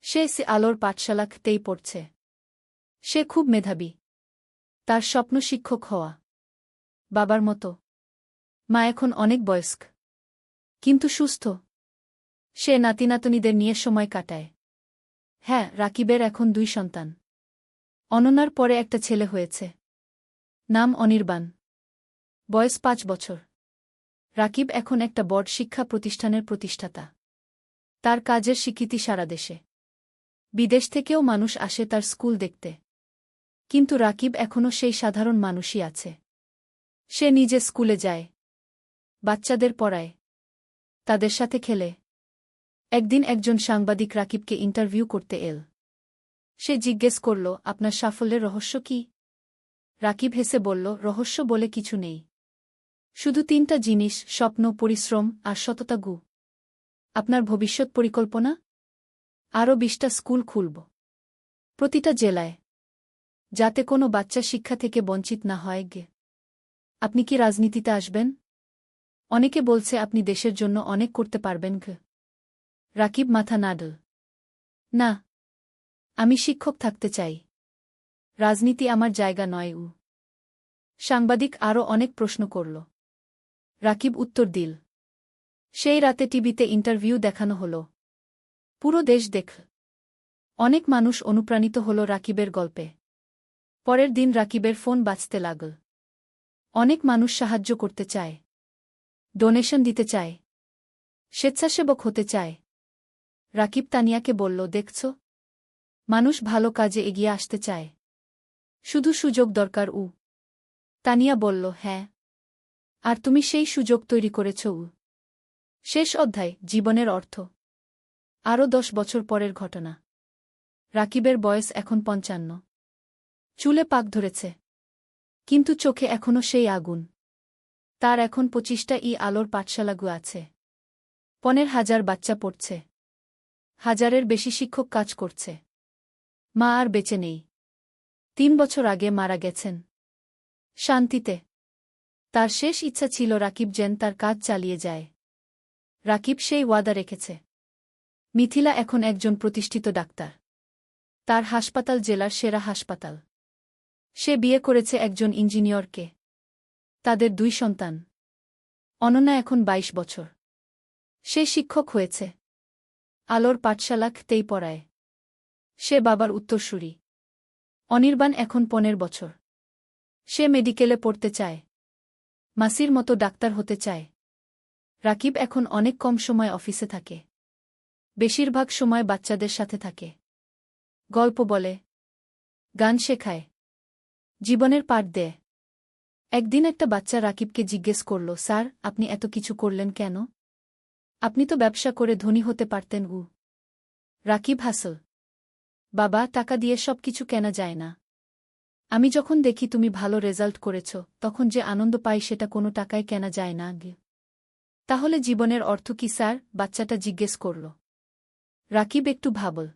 Speaker 1: সে আলোর পাঠশালাতেই পড়ছে। সে খুব মেধাবী। তার স্বপ্ন শিক্ষক হওয়া। বাবার মতো। মা এখন অনেক বয়স্ক, কিন্তু সুস্থ। সে নাতিনাতনীদের নিয়ে সময় কাটায়। হ্যাঁ, রাকিবের এখন ২ সন্তান। অনন্যার পরে একটা ছেলে হয়েছে। নাম অনির্বাণ। বয়স ৫ বছর। রাকিব এখন একটা বড় শিক্ষা প্রতিষ্ঠানের প্রতিষ্ঠাতা। তার কাজের স্বীকৃতি সারা দেশে। বিদেশ থেকেও মানুষ আসে তার স্কুল দেখতে। কিন্তু রাকিব এখনও সেই সাধারণ মানুষই আছে। সে নিজে স্কুলে যায়। বাচ্চাদের পড়ায়। তাদের সাথে খেলে। একদিন একজন সাংবাদিক রাকিবকে ইন্টারভিউ করতে এল। সে জিজ্ঞেস করল, আপনার সাফল্যের রহস্য কি? রাকিব হেসে বলল, রহস্য বলে কিছু নেই। শুধু ৩টা জিনিস, স্বপ্ন, পরিশ্রম আর সততা গু। আপনার ভবিষ্যৎ পরিকল্পনা? আরও ২০টা স্কুল খুলব। প্রতিটা জেলায়। যাতে কোনো বাচ্চা শিক্ষা থেকে বঞ্চিত না হয় গে। আপনি কি রাজনীতিতে আসবেন? অনেকে বলছে আপনি দেশের জন্য অনেক করতে পারবেন গে। রাকিব মাথা নাড়ল। না, আমি শিক্ষক থাকতে চাই। রাজনীতি আমার জায়গা নয়। সাংবাদিক আরও অনেক প্রশ্ন করল। রাকিব উত্তর দিল। সেই রাতে টিভিতে ইন্টারভিউ দেখানো হল। পুরো দেশ দেখল। অনেক মানুষ অনুপ্রাণিত হল রাকিবের গল্পে। পরের দিন রাকিবের ফোন বাজতে লাগল। অনেক মানুষ সাহায্য করতে চায়। ডোনেশন দিতে চায়। স্বেচ্ছাসেবক হতে চায়। রাকিব তানিয়াকে বলল, দেখছ? মানুষ ভালো কাজে এগিয়ে আসতে চায়। শুধু সুযোগ দরকার। তানিয়া বলল, হ্যাঁ। আর তুমি সেই সুযোগ তৈরি করেছ। শেষ অধ্যায়, জীবনের অর্থ। আরও ১০ বছর পরের ঘটনা। রাকিবের বয়স এখন ৫৫। চুলে পাক ধরেছে। কিন্তু চোখে এখনও সেই আগুন। তার এখন ২৫টা আলোর পাঠশালাগু আছে। ১৫,০০০ বাচ্চা পড়ছে। ১,০০০-এর বেশি শিক্ষক কাজ করছে। মা আর বেঁচে নেই। ৩ বছর আগে মারা গেছেন। শান্তিতে। তার শেষ ইচ্ছা ছিল রাকিব যেন তার কাজ চালিয়ে যায়। রাকিব সেই ওয়াদা রেখেছে। মিথিলা এখন একজন প্রতিষ্ঠিত ডাক্তার। তার হাসপাতাল জেলার সেরা হাসপাতাল। সে বিয়ে করেছে একজন ইঞ্জিনিয়রকে। তাদের ২ সন্তান। অনন্যা এখন ২২ বছর। সে শিক্ষক হয়েছে। আলোর পাঠশালাতেই পড়ায়। সে বাবার উত্তরসূরি। অনির্বাণ এখন ১৫ বছর। সে মেডিকেলে পড়তে চায়। মাসির মতো ডাক্তার হতে চায়। রাকিব এখন অনেক কম সময় অফিসে থাকে। বেশিরভাগ সময় বাচ্চাদের সাথে থাকে। গল্প বলে। গান শেখায়। জীবনের পাঠ দেয়। একদিন একটা বাচ্চা রাকিবকে জিজ্ঞেস করল, স্যার, আপনি এত কিছু করলেন কেন? আপনি তো ব্যবসা করে ধনী হতে পারতেন। রাকিব হাসল। বাবা, টাকা দিয়ে সব কিছু কেনা যায় না। আমি যখন দেখি তুমি ভালো রেজাল্ট করেছ, তখন যে আনন্দ পাই সেটা কোনো টাকায় কেনা যায় না। তাহলে জীবনের অর্থ কি স্যার? বাচ্চাটা জিজ্ঞেস করল। রাকিব একটু ভাবল।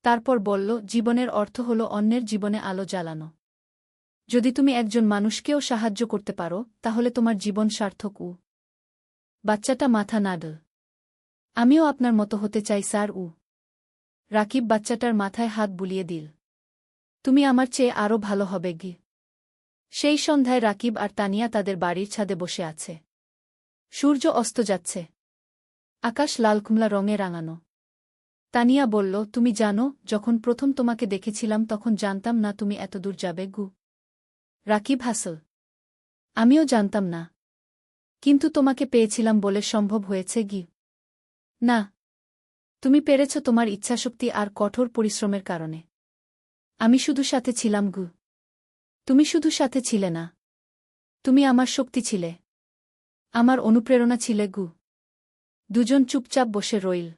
Speaker 1: তারপর বলল, জীবনের অর্থ হল অন্যের জীবনে আলো জ্বালানো। যদি তুমি একজন মানুষকেও সাহায্য করতে পারো, তাহলে তোমার জীবন সার্থক। বাচ্চাটা মাথা নাড়ল। আমিও আপনার মতো হতে চাই স্যার। রাকিব বাচ্চাটার মাথায় হাত বুলিয়ে দিল। তুমি আমার চেয়ে আরও ভালো হবে। সেই সন্ধ্যায় রাকিব আর তানিয়া তাদের বাড়ির ছাদে বসে আছে। সূর্য অস্ত যাচ্ছে। আকাশ লালকুমলা রঙে রাঙানো। তানিয়া বলল, তুমি জানো, যখন প্রথম তোমাকে দেখেছিলাম তখন জানতাম না তুমি এত দূর যাবে গু। রাকিব হাসল। আমিও জানতাম না। কিন্তু তোমাকে পেয়েছিলাম বলে সম্ভব হয়েছে গি। না, তুমি পেরেছ তোমার ইচ্ছাশক্তি আর কঠোর পরিশ্রমের কারণে। আমি শুধু সাথে ছিলাম গু। তুমি শুধু সাথে ছিলে না। তুমি আমার শক্তি ছিলে। আমার অনুপ্রেরণা ছিলে গু। দুজন চুপচাপ বসে রইল।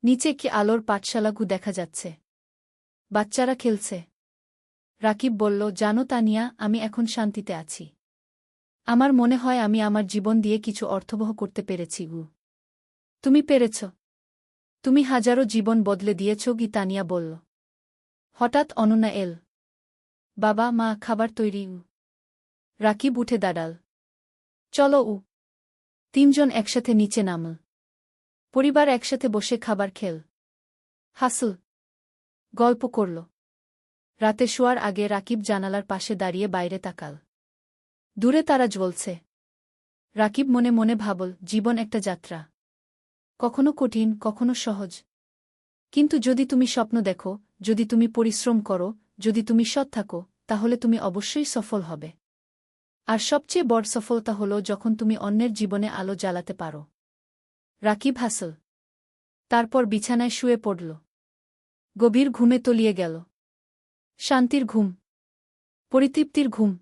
Speaker 1: নিচে কি আলোর পাঠশালা গু দেখা যাচ্ছে। বাচ্চারা খেলছে। রাকিব বলল, জানো তানিয়া, আমি এখন শান্তিতে আছি। আমার মনে হয় আমি আমার জীবন দিয়ে কিছু অর্থবহ করতে পেরেছি গু। তুমি পেরেছ। তুমি হাজারো জীবন বদলে দিয়েছ গি, তানিয়া বলল। হঠাৎ অনন্যা এল। বাবা, মা, খাবার তৈরি। রাকিব উঠে দাঁড়াল। চলো। তিনজন একসাথে নিচে নামল। পরিবার একসাথে বসে খাবার খেল। হাসল। গল্প করল। রাতে শোয়ার আগে রাকিব জানালার পাশে দাঁড়িয়ে বাইরে তাকাল। দূরে তারা জ্বলছে। রাকিব মনে মনে ভাবল, জীবন একটা যাত্রা। কখনো কঠিন, কখনো সহজ। কিন্তু যদি তুমি স্বপ্ন দেখো, যদি তুমি পরিশ্রম করো, যদি তুমি সৎ থাকো, তাহলে তুমি অবশ্যই সফল হবে। আর সবচেয়ে বড় সফলতা হল যখন তুমি অন্যের জীবনে আলো জ্বালাতে পারো। রাকিব হাসল। তারপর বিছানায় শুয়ে পড়ল। গভীর ঘুমে তলিয়ে গেল। শান্তির ঘুম। পরিতৃপ্তির ঘুম।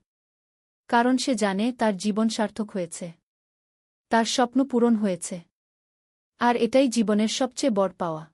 Speaker 1: কারণ সে জানে তার জীবন সার্থক হয়েছে। তার স্বপ্ন পূরণ হয়েছে। আর এটাই জীবনের সবচেয়ে বড় পাওয়া।